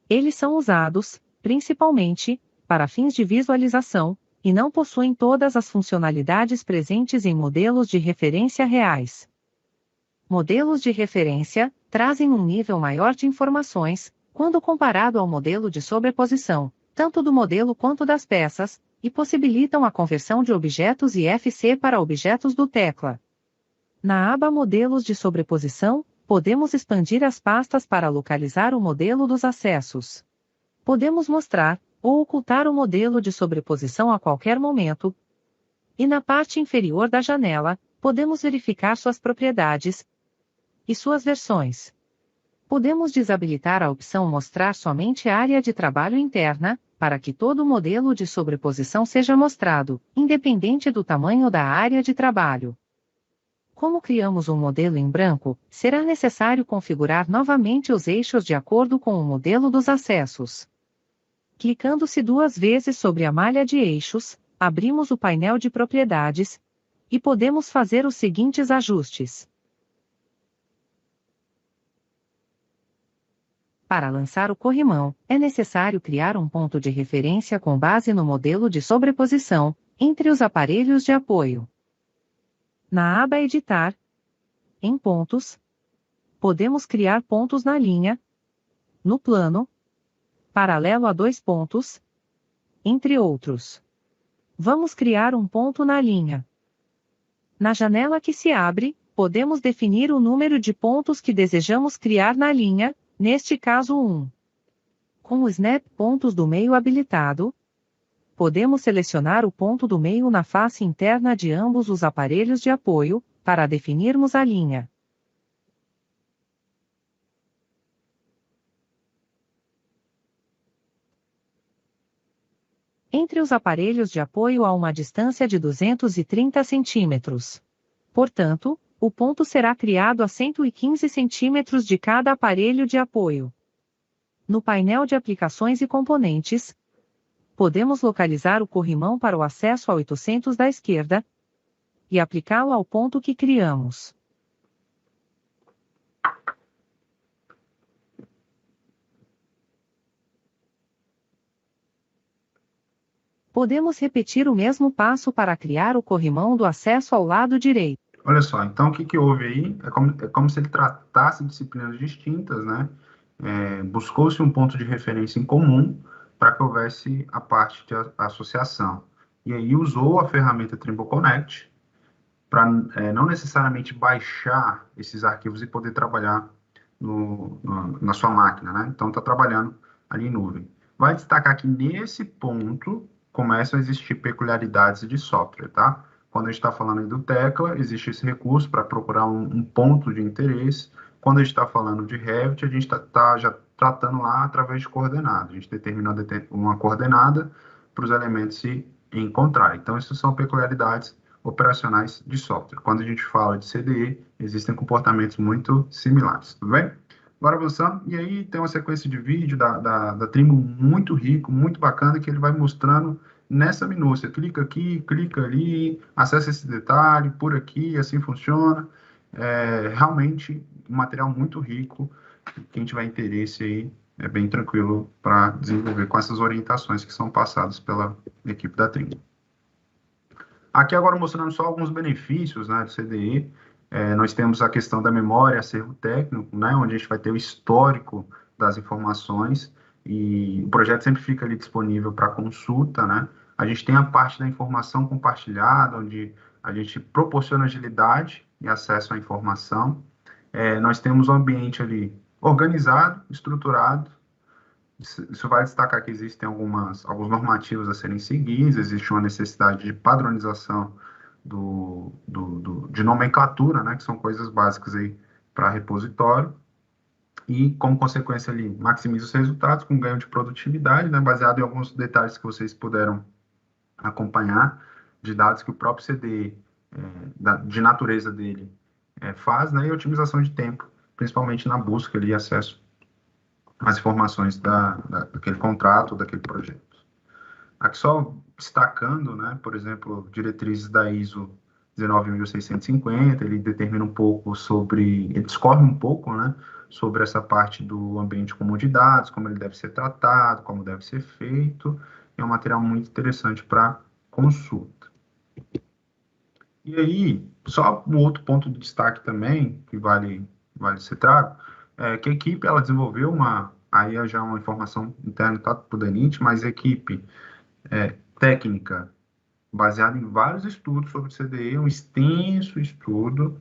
[SPEAKER 4] Eles são usados, principalmente, para fins de visualização, e não possuem todas as funcionalidades presentes em modelos de referência reais. Modelos de referência trazem um nível maior de informações, quando comparado ao modelo de sobreposição, tanto do modelo quanto das peças, e possibilitam a conversão de objetos IFC para objetos do tecla. Na aba Modelos de sobreposição, podemos expandir as pastas para localizar o modelo dos acessos. Podemos mostrar ou ocultar o modelo de sobreposição a qualquer momento. E na parte inferior da janela, podemos verificar suas propriedades e suas versões. Podemos desabilitar a opção Mostrar somente a área de trabalho interna, para que todo modelo de sobreposição seja mostrado, independente do tamanho da área de trabalho. Como criamos um modelo em branco, será necessário configurar novamente os eixos de acordo com o modelo dos acessos. Clicando-se 2 vezes sobre a malha de eixos, abrimos o painel de propriedades, e podemos fazer os seguintes ajustes. Para lançar o corrimão, é necessário criar um ponto de referência com base no modelo de sobreposição, entre os aparelhos de apoio. Na aba Editar, em Pontos, podemos criar pontos na linha, no plano, paralelo a 2 pontos, entre outros. Vamos criar um ponto na linha. Na janela que se abre, podemos definir o número de pontos que desejamos criar na linha, neste caso 1. Com o Snap Pontos do meio habilitado, podemos selecionar o ponto do meio na face interna de ambos os aparelhos de apoio, para definirmos a linha. Entre os aparelhos de apoio há uma distância de 230 centímetros. Portanto, o ponto será criado a 115 centímetros de cada aparelho de apoio. No painel de aplicações e componentes, podemos localizar o corrimão para o acesso a 800 da esquerda e aplicá-lo ao ponto que criamos. Podemos repetir o mesmo passo para criar o corrimão do acesso ao lado direito.
[SPEAKER 2] Olha só, então o que houve aí é como se ele tratasse disciplinas distintas, né? Buscou-se um ponto de referência em comum para que houvesse a parte de associação. E aí usou a ferramenta Trimble Connect para não necessariamente baixar esses arquivos e poder trabalhar na sua máquina, né? Então está trabalhando ali em nuvem. Vai destacar que nesse ponto começam a existir peculiaridades de software, tá? Quando a gente está falando aí do tecla, existe esse recurso para procurar um ponto de interesse. Quando a gente está falando de Revit, a gente está já tratando lá através de coordenadas. A gente determina uma coordenada para os elementos se encontrarem. Então, essas são peculiaridades operacionais de software. Quando a gente fala de CDE, existem comportamentos muito similares, tudo bem? Agora avançando, e aí tem uma sequência de vídeo da Trimble muito rico, muito bacana, que ele vai mostrando nessa minúcia. Clica aqui, clica ali, acessa esse detalhe, por aqui, assim funciona. realmente um material muito rico. Quem tiver interesse aí, é bem tranquilo para desenvolver com essas orientações que são passadas pela equipe da Trimble. Aqui agora mostrando só alguns benefícios, né, do CDE. Nós temos a questão da memória, acervo técnico, né, onde a gente vai ter o histórico das informações e o projeto sempre fica ali disponível para consulta, né. A gente tem a parte da informação compartilhada, onde a gente proporciona agilidade e acesso à informação. Nós temos um ambiente ali organizado, estruturado. Isso vai destacar que existem alguns normativos a serem seguidos, existe uma necessidade de padronização de nomenclatura, né, que são coisas básicas aí para repositório, e, como consequência, ali, maximiza os resultados com ganho de produtividade, né, baseado em alguns detalhes que vocês puderam acompanhar, de dados que o próprio CDE, de natureza dele, faz, né, e otimização de tempo, principalmente na busca e acesso as informações daquele contrato, daquele projeto. Aqui só destacando, né, por exemplo, diretrizes da ISO 19650, ele determina um pouco ele discorre um pouco, né, sobre essa parte do ambiente comum de dados, como ele deve ser tratado, como deve ser feito. É um material muito interessante para consulta. E aí, só um outro ponto de destaque também, que vale ser trago, que a equipe ela desenvolveu aí já é uma informação interna para o DENIT, mas a equipe técnica, baseada em vários estudos sobre o CDE, um extenso estudo,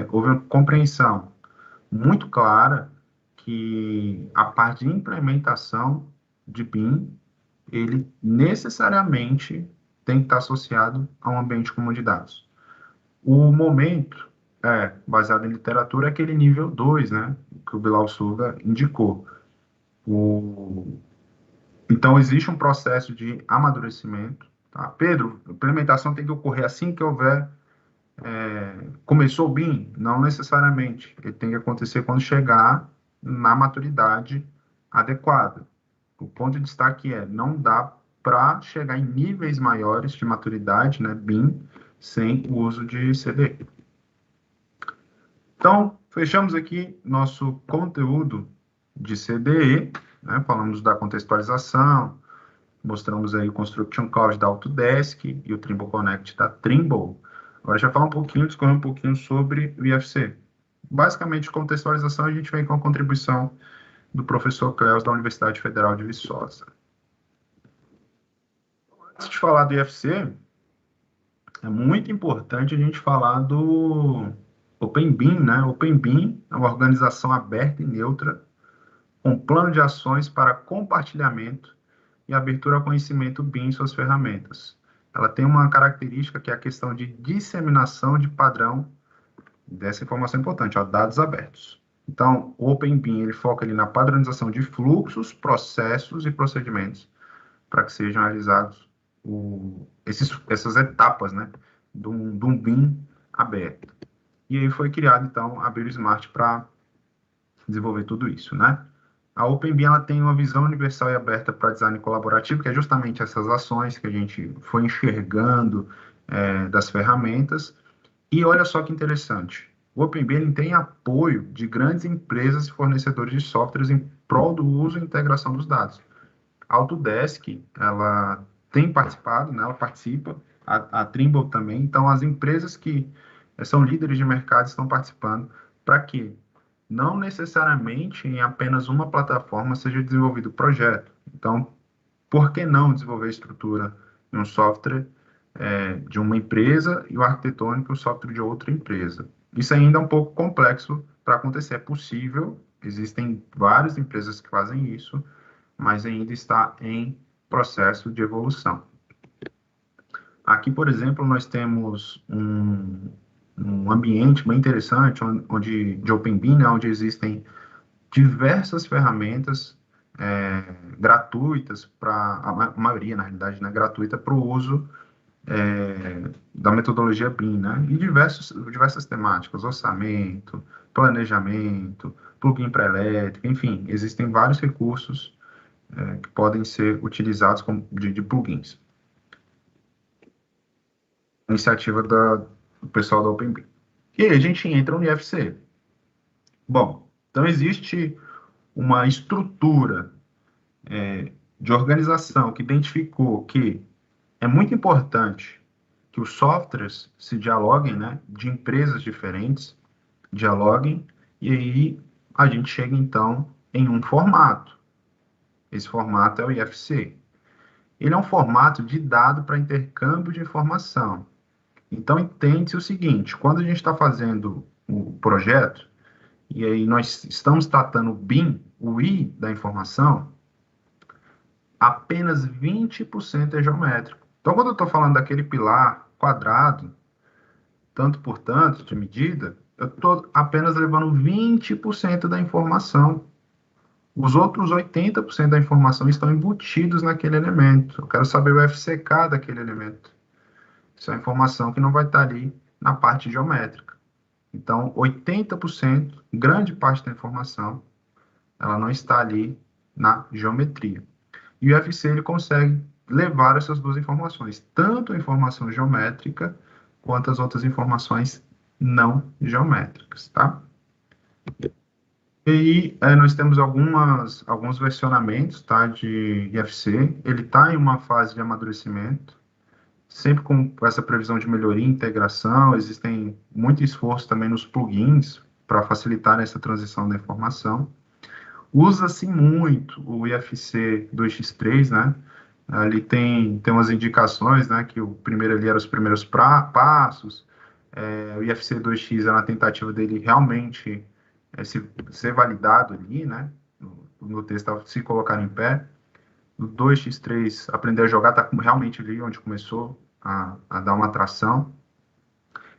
[SPEAKER 2] houve uma compreensão muito clara que a parte de implementação de BIM, ele necessariamente tem que estar associado a um ambiente comum de dados. O momento, baseado em literatura, é aquele nível 2, né, que o Bilal Suga indicou. Então, existe um processo de amadurecimento. Tá? Pedro, a implementação tem que ocorrer assim que houver... começou o BIM? Não necessariamente. Ele tem que acontecer quando chegar na maturidade adequada. O ponto de destaque não dá para chegar em níveis maiores de maturidade, né, BIM, sem o uso de CDE. Então, fechamos aqui nosso conteúdo de CDE, né? Falamos da contextualização, mostramos aí o Construction Cloud da Autodesk e o Trimble Connect da Trimble. Agora, já falar discorrer um pouquinho sobre o IFC. Basicamente, contextualização, a gente vem com a contribuição do professor Cleus da Universidade Federal de Viçosa. Antes de falar do IFC, é muito importante a gente falar do OpenBIM, né? OpenBIM é uma organização aberta e neutra, com plano de ações para compartilhamento e abertura ao conhecimento BIM e suas ferramentas. Ela tem uma característica que é a questão de disseminação de padrão dessa informação importante, dados abertos. Então, o OpenBIM ele foca ali na padronização de fluxos, processos e procedimentos para que sejam realizados essas etapas, né, de um BIM aberto. E aí foi criado, então, a BioSmart para desenvolver tudo isso, né? A OpenBIM ela tem uma visão universal e aberta para design colaborativo, que é justamente essas ações que a gente foi enxergando das ferramentas. E olha só que interessante, o OpenBIM ele tem apoio de grandes empresas e fornecedores de softwares em prol do uso e integração dos dados. A Autodesk, ela tem participado, né, ela participa, a Trimble também, então as empresas que são líderes de mercado estão participando para que não necessariamente em apenas uma plataforma seja desenvolvido o projeto. Então, por que não desenvolver a estrutura em um software de uma empresa e o arquitetônico o software de outra empresa? Isso ainda é um pouco complexo para acontecer. É possível, existem várias empresas que fazem isso, mas ainda está em processo de evolução. Aqui, por exemplo, nós temos um ambiente bem interessante de OpenBIM, né, onde existem diversas ferramentas gratuitas a maioria, na realidade, né, gratuita para o uso da metodologia BIM, né, e diversas temáticas, orçamento, planejamento, plugin para elétrica, enfim, existem vários recursos que podem ser utilizados de plugins. Iniciativa do pessoal da OpenBIM. E aí a gente entra no IFC. Bom, então existe uma estrutura de organização que identificou que é muito importante que os softwares se dialoguem, né, de empresas diferentes, dialoguem, e aí a gente chega, então, em um formato. Esse formato é o IFC. Ele é um formato de dado para intercâmbio de informação. Então, entende-se o seguinte, quando a gente está fazendo o projeto, e aí nós estamos tratando o BIM, o I da informação, apenas 20% é geométrico. Então, quando eu estou falando daquele pilar quadrado, tanto por tanto de medida, eu estou apenas levando 20% da informação. Os outros 80% da informação estão embutidos naquele elemento. Eu quero saber o FCK daquele elemento. Isso é informação que não vai estar ali na parte geométrica. Então, 80%, grande parte da informação, ela não está ali na geometria. E o IFC ele consegue levar essas duas informações, tanto a informação geométrica quanto as outras informações não geométricas, tá? E aí nós temos alguns versionamentos, tá, de IFC. Ele está em uma fase de amadurecimento, sempre com essa previsão de melhoria e integração. Existem muito esforço também nos plugins para facilitar essa transição da informação. Usa-se muito o IFC 2x3, né? Ali tem umas indicações, né, que o primeiro ali era os primeiros passos, o IFC 2x era uma tentativa dele realmente ser validado ali, né, no texto se colocar em pé. O 2x3, aprender a jogar, está realmente ali onde começou a dar uma atração.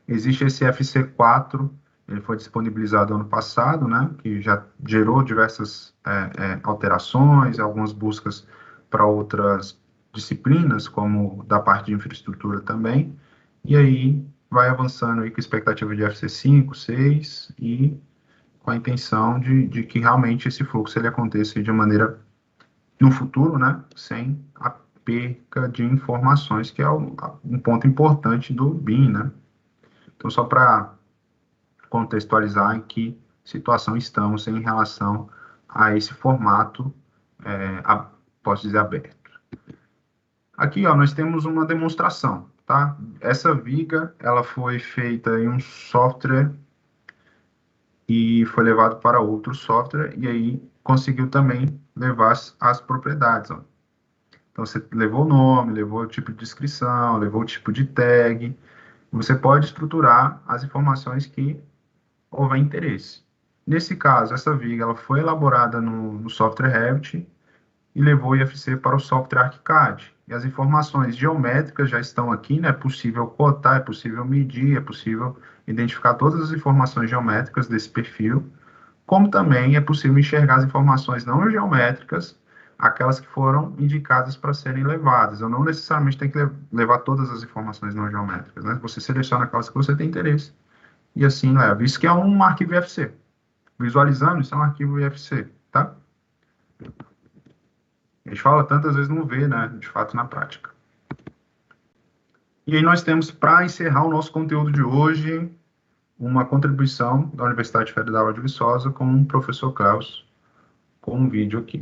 [SPEAKER 2] Existe esse FC4, ele foi disponibilizado ano passado, né, que já gerou diversas alterações, algumas buscas para outras disciplinas, como da parte de infraestrutura também, e aí vai avançando aí com a expectativa de FC5, 6, e com a intenção de que realmente esse fluxo ele aconteça de maneira, no futuro, né, sem a perca de informações, que é um ponto importante do BIM, né. Então, só para contextualizar em que situação estamos em relação a esse formato, posso dizer, aberto. Aqui, ó, nós temos uma demonstração, tá? Essa viga, ela foi feita em um software e foi levado para outro software e aí conseguiu também levar as propriedades, ó. Então, você levou o nome, levou o tipo de descrição, levou o tipo de tag. Você pode estruturar as informações que houver interesse. Nesse caso, essa viga ela foi elaborada no software Revit e levou o IFC para o software ArchiCAD. E as informações geométricas já estão aqui, né? É possível cotar, é possível medir, é possível identificar todas as informações geométricas desse perfil, como também é possível enxergar as informações não geométricas, aquelas que foram indicadas para serem levadas. Eu não necessariamente tenho que levar todas as informações não geométricas, né? Você seleciona aquelas que você tem interesse e assim leva. Isso que é um arquivo IFC. Visualizando, isso é um arquivo IFC, tá? A gente fala tantas vezes não vê, né? De fato, na prática. E aí nós temos, para encerrar o nosso conteúdo de hoje, uma contribuição da Universidade Federal de Viçosa com o professor Klaus, com um vídeo aqui.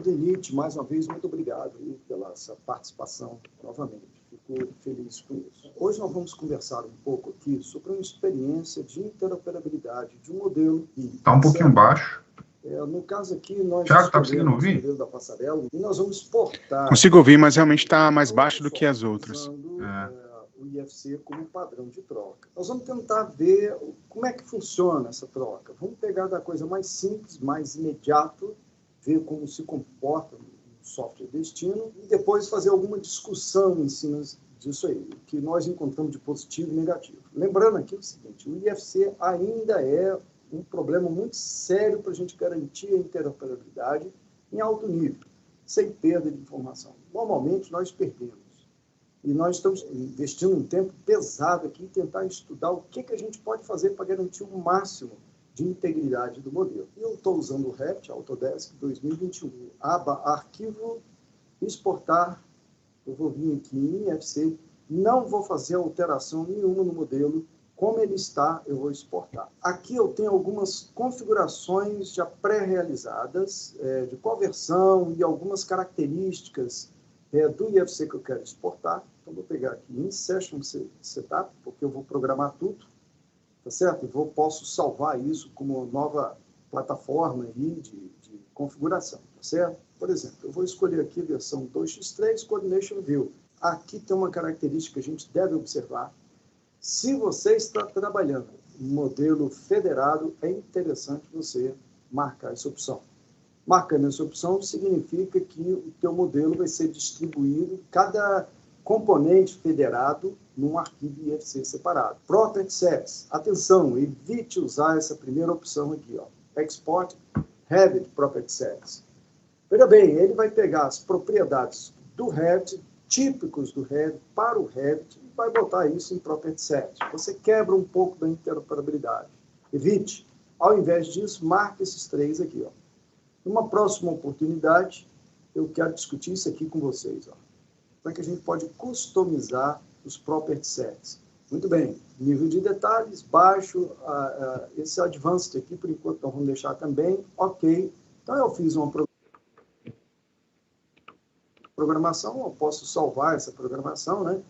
[SPEAKER 5] Denit, mais uma vez, muito obrigado pela sua participação novamente. Fico feliz com isso. Hoje nós vamos conversar um pouco aqui sobre uma experiência de interoperabilidade de um modelo.
[SPEAKER 2] Está um pouquinho baixo.
[SPEAKER 5] No caso aqui, nós
[SPEAKER 2] Thiago, está conseguindo ouvir?
[SPEAKER 5] O modelo da passarela e nós vamos exportar...
[SPEAKER 1] Consigo ouvir, mas realmente está mais baixo do que as outras.
[SPEAKER 5] O IFC como padrão de troca. Nós vamos tentar ver como é que funciona essa troca. Vamos pegar da coisa mais simples, mais imediato, ver como se comporta o software destino e depois fazer alguma discussão em cima disso aí, o que nós encontramos de positivo e negativo. Lembrando aqui o seguinte, o IFC ainda é um problema muito sério para a gente garantir a interoperabilidade em alto nível, sem perda de informação. Normalmente nós perdemos. E nós estamos investindo um tempo pesado aqui em tentar estudar o que a gente pode fazer para garantir o máximo de integridade do modelo. Eu estou usando o Revit Autodesk 2021, aba Arquivo, Exportar. Eu vou vir aqui em IFC Não vou fazer alteração nenhuma no modelo. Como ele está, eu vou exportar. Aqui eu tenho algumas configurações já pré-realizadas, de qual versão e algumas características do IFC que eu quero exportar. Então, vou pegar aqui em Session Setup, porque eu vou programar tudo, tá certo? E posso salvar isso como nova plataforma aí de configuração, tá certo? Por exemplo, eu vou escolher aqui a versão 2x3 Coordination View. Aqui tem uma característica que a gente deve observar. Se você está trabalhando em modelo federado, é interessante você marcar essa opção. Marcando essa opção significa que o teu modelo vai ser distribuído, cada componente federado, num arquivo IFC separado. Property Sets. Atenção, evite usar essa primeira opção aqui, ó. Export Revit Property Sets. Veja bem, ele vai pegar as propriedades do Revit, típicos do Revit, para o Revit, e vai botar isso em Property Sets. Você quebra um pouco da interoperabilidade. Evite. Ao invés disso, marque esses três aqui, ó. Numa próxima oportunidade, eu quero discutir isso aqui com vocês, ó. Como é que a gente pode customizar os Property Sets? Muito bem, nível de detalhes, baixo, esse Advanced aqui, por enquanto, nós vamos deixar também, ok. Então, eu fiz uma programação, eu posso salvar essa programação, né?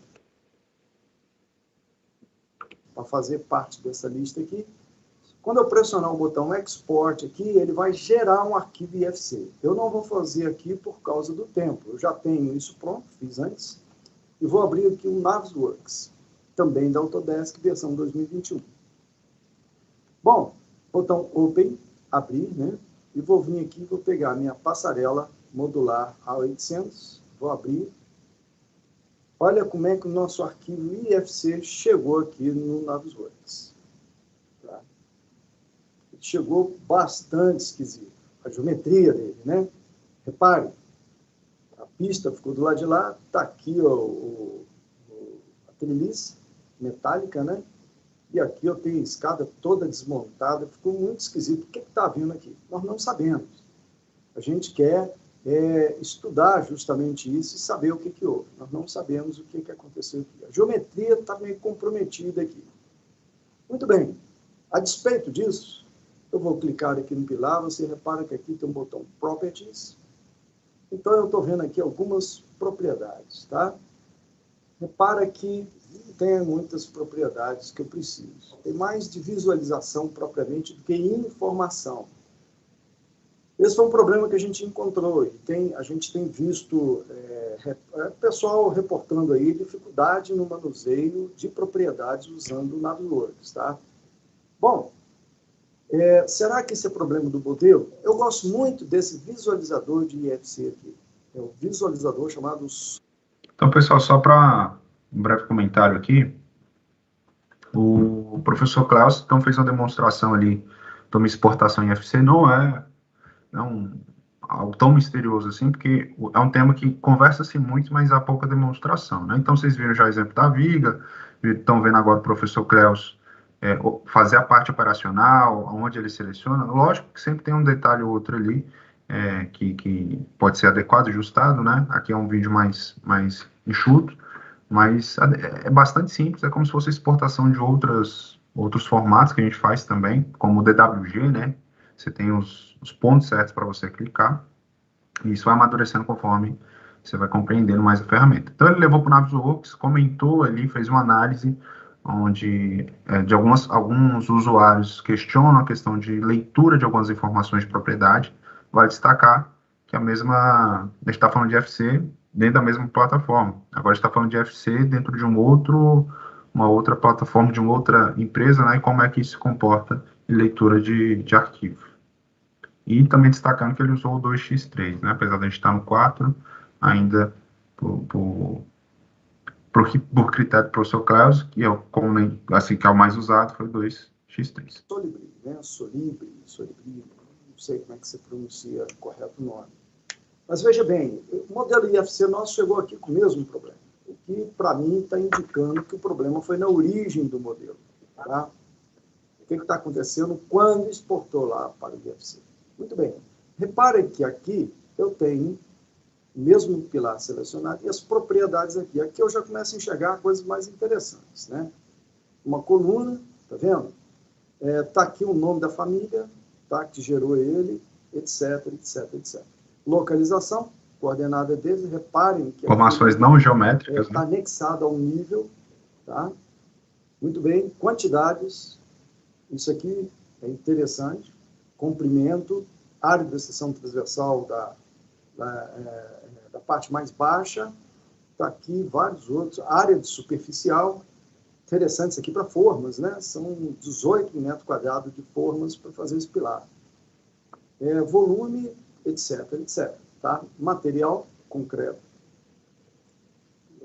[SPEAKER 5] Para fazer parte dessa lista aqui. Quando eu pressionar o botão Export aqui, ele vai gerar um arquivo IFC. Eu não vou fazer aqui por causa do tempo. Eu já tenho isso pronto, fiz antes. E vou abrir aqui um Navisworks, também da Autodesk, versão 2021. Bom, botão Open, abrir, né? E vou vir aqui, vou pegar minha passarela modular A800, vou abrir. Olha como é que o nosso arquivo IFC chegou aqui no Navisworks. Tá? Chegou bastante esquisito. A geometria dele, né? Repare, a pista ficou do lado de lá, está aqui ó, a treliça metálica, né? E aqui eu tenho a escada toda desmontada, ficou muito esquisito. O que está vindo aqui? Nós não sabemos. A gente quer estudar justamente isso e saber o que houve. Nós não sabemos o que aconteceu aqui. A geometria está meio comprometida aqui. Muito bem. A despeito disso, eu vou clicar aqui no pilar, você repara que aqui tem um botão Properties. Então, eu estou vendo aqui algumas propriedades, tá? Repara que tem muitas propriedades que eu preciso. Tem mais de visualização propriamente do que informação. Esse foi um problema que a gente encontrou e a gente tem visto pessoal reportando aí dificuldade no manuseio de propriedades usando o Navisworks, tá? Bom, será que esse é problema do modelo? Eu gosto muito desse visualizador de IFC aqui. É o visualizador chamado...
[SPEAKER 2] Então, pessoal, só para um breve comentário aqui, o professor Klaus então, fez uma demonstração ali de uma exportação em IFC, não é algo tão misterioso assim, porque é um tema que conversa-se muito, mas há pouca demonstração, né? Então, vocês viram já o exemplo da viga, estão vendo agora o professor Klaus fazer a parte operacional, onde ele seleciona. Lógico que sempre tem um detalhe ou outro ali que pode ser adequado, ajustado, né? Aqui é um vídeo mais enxuto, mas é bastante simples, é como se fosse exportação de outros formatos que a gente faz também, como o DWG, né? Você tem os pontos certos para você clicar, e isso vai amadurecendo conforme você vai compreendendo mais a ferramenta. Então, ele levou para o Navisworks, comentou ali, fez uma análise onde de alguns usuários questionam a questão de leitura de algumas informações de propriedade. Vale destacar que a gente está falando de FC dentro da mesma plataforma. Agora a gente está falando de FC dentro de uma outra plataforma, de uma outra empresa, né, e como é que isso se comporta em leitura de arquivo. E também destacando que ele usou o 2x3, né, apesar de a gente estar no 4, ainda por critério do professor Klaus, que é que é o mais usado, foi o 2x3.
[SPEAKER 5] Solibri, né? Solibri, não sei como é que se pronuncia correto o nome. Mas veja bem, o modelo IFC nosso chegou aqui com o mesmo problema. O que, para mim, está indicando que o problema foi na origem do modelo. Tá? O que está acontecendo quando exportou lá para o IFC? Muito bem. Reparem que aqui eu tenho mesmo pilar selecionado, e as propriedades aqui. Aqui eu já começo a enxergar coisas mais interessantes, né? Uma coluna, tá vendo? Tá aqui o nome da família, tá? Que gerou ele, etc, etc, etc. Localização, coordenada deles, reparem que
[SPEAKER 2] informações não geométricas,
[SPEAKER 5] está anexado ao nível, tá? Muito bem. Quantidades, isso aqui é interessante. Comprimento, área de seção transversal da parte mais baixa, está aqui vários outros. Área de superficial, interessante isso aqui para formas, né? São 18 metros quadrados de formas para fazer esse pilar. Volume, etc, etc. Tá? Material concreto.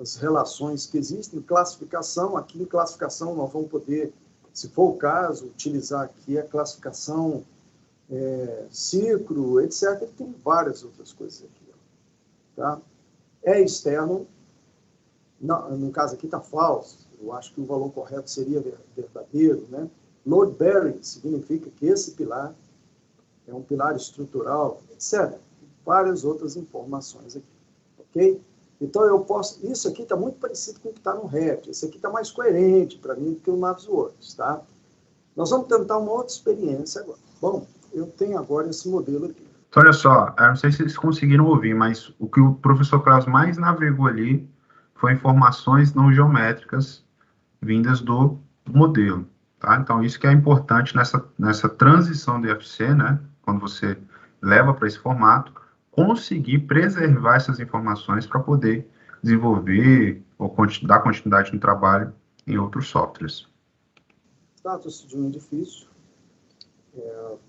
[SPEAKER 5] As relações que existem, classificação. Aqui em classificação nós vamos poder, se for o caso, utilizar aqui a classificação ciclo, etc. E tem várias outras coisas aqui. Tá? Externo, no caso aqui está falso. Eu acho que o valor correto seria verdadeiro, né? Load bearing significa que esse pilar é um pilar estrutural, etc. Várias outras informações aqui, ok? Então, eu posso... Isso aqui está muito parecido com o que está no Revit. Esse aqui está mais coerente para mim do que o Navisworks, tá? Nós vamos tentar uma outra experiência agora. Bom, eu tenho agora esse modelo aqui.
[SPEAKER 2] Então, olha só, eu não sei se vocês conseguiram ouvir, mas o que o professor Klaus mais navegou ali foi informações não geométricas vindas do modelo, tá? Então, isso que é importante nessa transição de FC, né? Quando você leva para esse formato, conseguir preservar essas informações para poder desenvolver ou dar continuidade no trabalho em outros softwares.
[SPEAKER 5] Status de um edifício,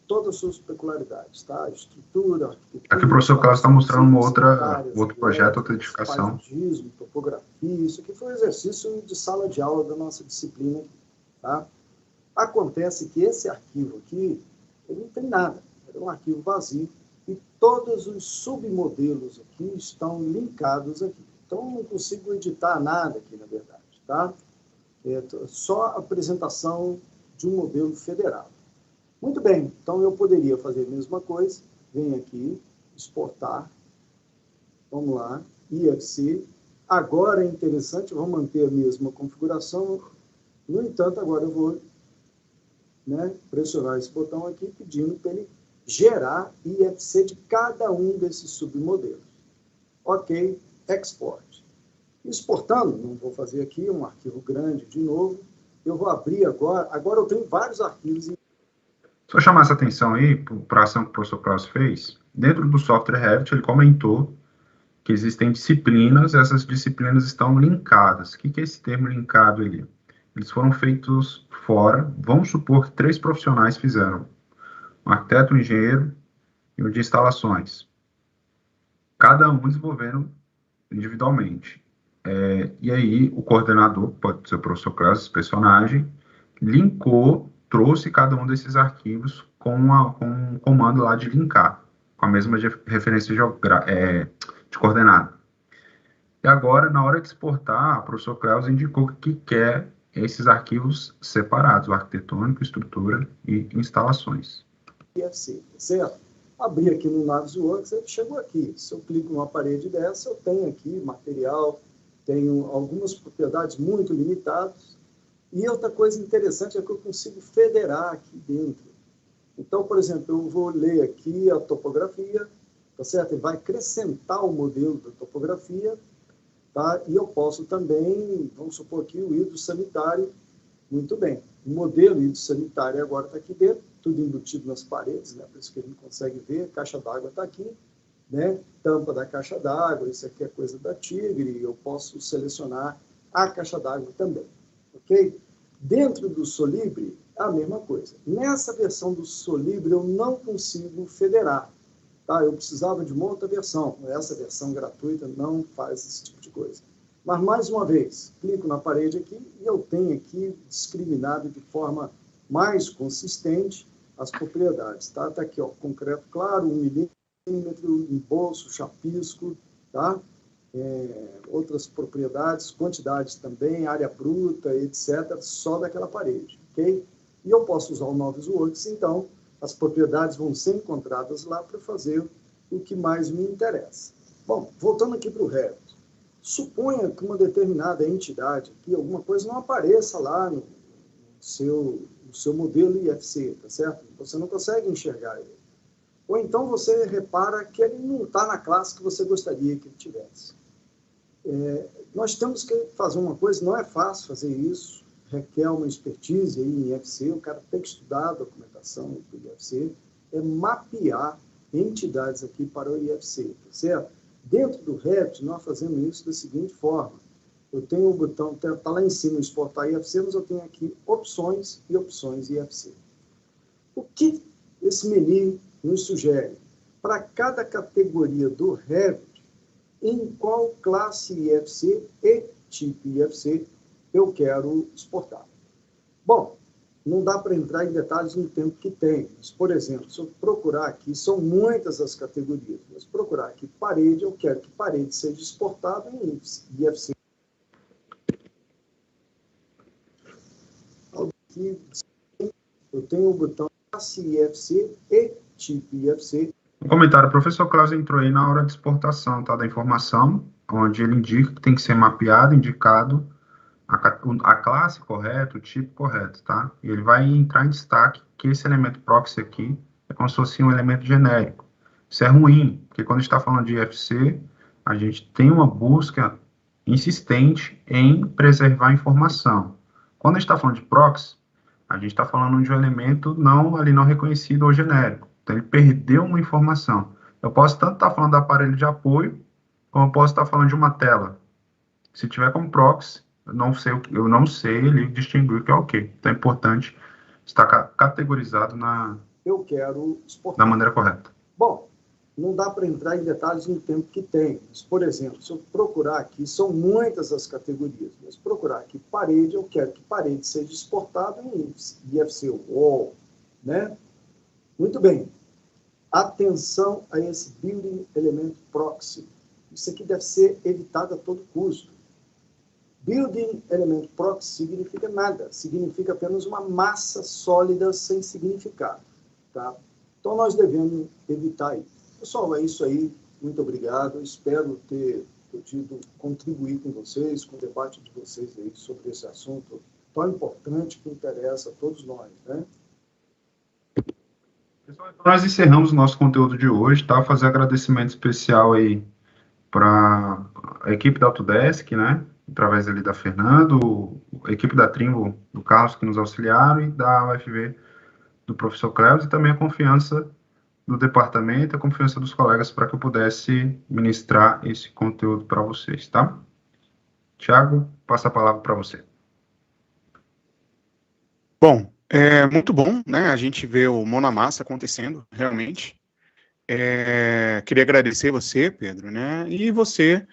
[SPEAKER 5] todas as suas peculiaridades, tá? Estrutura, arquitetura...
[SPEAKER 2] Aqui o professor Klaus está mostrando outro projeto, outra edificação.
[SPEAKER 5] Paisagismo, topografia, isso aqui foi um exercício de sala de aula da nossa disciplina, tá? Acontece que esse arquivo aqui, ele não tem nada, é um arquivo vazio, e todos os submodelos aqui estão linkados aqui. Então, eu não consigo editar nada aqui, na verdade, tá? Só a apresentação de um modelo federado. Muito bem, então eu poderia fazer a mesma coisa, venho aqui, exportar, vamos lá, IFC. Agora é interessante, vamos manter a mesma configuração, no entanto, agora eu vou, né, pressionar esse botão aqui, pedindo para ele gerar IFC de cada um desses submodelos. Ok, export. Exportando, não vou fazer aqui um arquivo grande de novo, eu vou abrir agora eu tenho vários arquivos.
[SPEAKER 2] Só chamar essa atenção aí para a ação que o professor Klaus fez. Dentro do software Revit, ele comentou que existem disciplinas, essas disciplinas estão linkadas. O que é esse termo linkado ali? Eles foram feitos fora, vamos supor que 3 profissionais fizeram. Um arquiteto, um engenheiro e um de instalações. Cada um desenvolvendo individualmente. E aí, o coordenador, pode ser o professor Klaus, esse personagem, linkou, trouxe cada um desses arquivos com um comando lá de linkar, com a mesma referência de coordenada. E agora, na hora de exportar, o professor Klaus indicou que quer esses arquivos separados, o arquitetônico, estrutura e instalações.
[SPEAKER 5] IFC, certo? Abri aqui no Navisworks, ele chegou aqui. Se eu clico numa parede dessa, eu tenho aqui material, tenho algumas propriedades muito limitadas. E outra coisa interessante é que eu consigo federar aqui dentro. Então, por exemplo, eu vou ler aqui a topografia, tá certo? Ele vai acrescentar o modelo da topografia, tá? E eu posso também, vamos supor aqui, o hidrossanitário. Muito bem. O modelo hidrossanitário agora está aqui dentro, tudo embutido nas paredes, né? Por isso que a gente consegue ver, a caixa d'água está aqui, né? Tampa da caixa d'água, isso aqui é coisa da Tigre, eu posso selecionar a caixa d'água também, ok? Dentro do Solibre, a mesma coisa. Nessa versão do Solibre, eu não consigo federar, tá? Eu precisava de uma outra versão, essa versão gratuita não faz esse tipo de coisa. Mas, mais uma vez, clico na parede aqui e eu tenho aqui discriminado de forma mais consistente as propriedades, tá? Tá aqui, ó, concreto claro, 1 milímetro, embolso, chapisco, tá? Outras propriedades, quantidades também, área bruta, etc., só daquela parede, ok? E eu posso usar o Navisworks, então, as propriedades vão ser encontradas lá para fazer o que mais me interessa. Bom, voltando aqui para o Revit. Suponha que uma determinada entidade aqui, alguma coisa não apareça lá no seu modelo IFC, tá certo? Você não consegue enxergar ele. Ou então você repara que ele não está na classe que você gostaria que ele tivesse. Nós temos que fazer uma coisa, não é fácil fazer isso, requer uma expertise aí em IFC, o cara tem que estudar a documentação do IFC, é mapear entidades aqui para o IFC, tá certo? Dentro do Revit, nós fazemos isso da seguinte forma. Eu tenho o botão, está lá em cima, exportar IFC, mas eu tenho aqui opções e opções IFC. O que esse menu nos sugere? Para cada categoria do Revit, em qual classe IFC e tipo IFC eu quero exportar. Bom, não dá para entrar em detalhes no tempo que tem. Mas, por exemplo, se eu procurar aqui, são muitas as categorias, mas procurar aqui parede, eu quero que parede seja exportada em IFC. Aqui, eu tenho o botão classe IFC e tipo IFC.
[SPEAKER 2] Um comentário, o professor Klaus entrou aí na hora de exportação, tá, da informação, onde ele indica que tem que ser mapeado, indicado a classe correta, o tipo correto, tá? E ele vai entrar em destaque que esse elemento proxy aqui é como se fosse um elemento genérico. Isso é ruim, porque quando a gente está falando de IFC, a gente tem uma busca insistente em preservar a informação. Quando a gente está falando de proxy, a gente está falando de um elemento não reconhecido ou genérico. Então, ele perdeu uma informação. Eu posso tanto estar falando do aparelho de apoio, como eu posso estar falando de uma tela. Se tiver como proxy, eu não sei ele distinguir o que é o quê. Então, é importante estar categorizado
[SPEAKER 5] eu quero exportar
[SPEAKER 2] da maneira correta.
[SPEAKER 5] Bom, não dá para entrar em detalhes no tempo que tem. Mas, por exemplo, se eu procurar aqui, são muitas as categorias, mas procurar aqui parede, eu quero que parede seja exportada em IFC Wall, né? Muito bem. Atenção a esse Building Element Proxy. Isso aqui deve ser evitado a todo custo. Building Element Proxy significa nada. Significa apenas uma massa sólida sem significado. Tá? Então, nós devemos evitar isso. Pessoal, é isso aí. Muito obrigado. Espero ter podido contribuir com vocês, com o debate de vocês aí sobre esse assunto tão importante que interessa a todos nós, né?
[SPEAKER 2] Pessoal, então nós encerramos o nosso conteúdo de hoje, tá? Fazer agradecimento especial aí para a equipe da Autodesk, né? Através ali da Fernando, a equipe da Trimble, do Carlos, que nos auxiliaram, e da UFV, do professor Cleves, e também a confiança do departamento, a confiança dos colegas para que eu pudesse ministrar esse conteúdo para vocês, tá? Tiago, passa a palavra para você.
[SPEAKER 1] Bom, é muito bom, né, a gente ver o mão na massa acontecendo, realmente. Queria agradecer você, Pedro, né, e você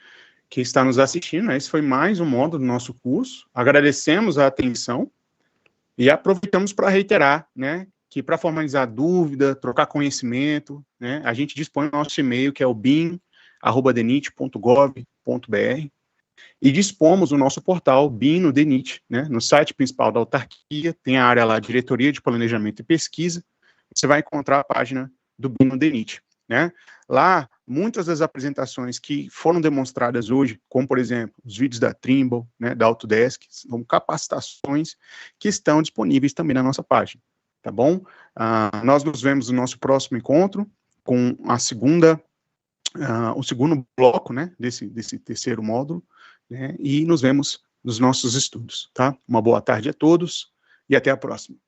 [SPEAKER 1] que está nos assistindo, né, esse foi mais um módulo do nosso curso. Agradecemos a atenção e aproveitamos para reiterar, né, que para formalizar dúvida, trocar conhecimento, né, a gente dispõe do nosso e-mail, que é o bin@denit.gov.br, e dispomos o nosso portal BIM no DENIT, né, no site principal da autarquia, tem a área lá, Diretoria de Planejamento e Pesquisa, você vai encontrar a página do BIM no DENIT, né. Lá, muitas das apresentações que foram demonstradas hoje, como, por exemplo, os vídeos da Trimble, né, da Autodesk, são capacitações que estão disponíveis também na nossa página, tá bom? Nós nos vemos no nosso próximo encontro, com o segundo bloco, né, desse terceiro módulo, né, e nos vemos nos nossos estudos, tá? Uma boa tarde a todos e até a próxima.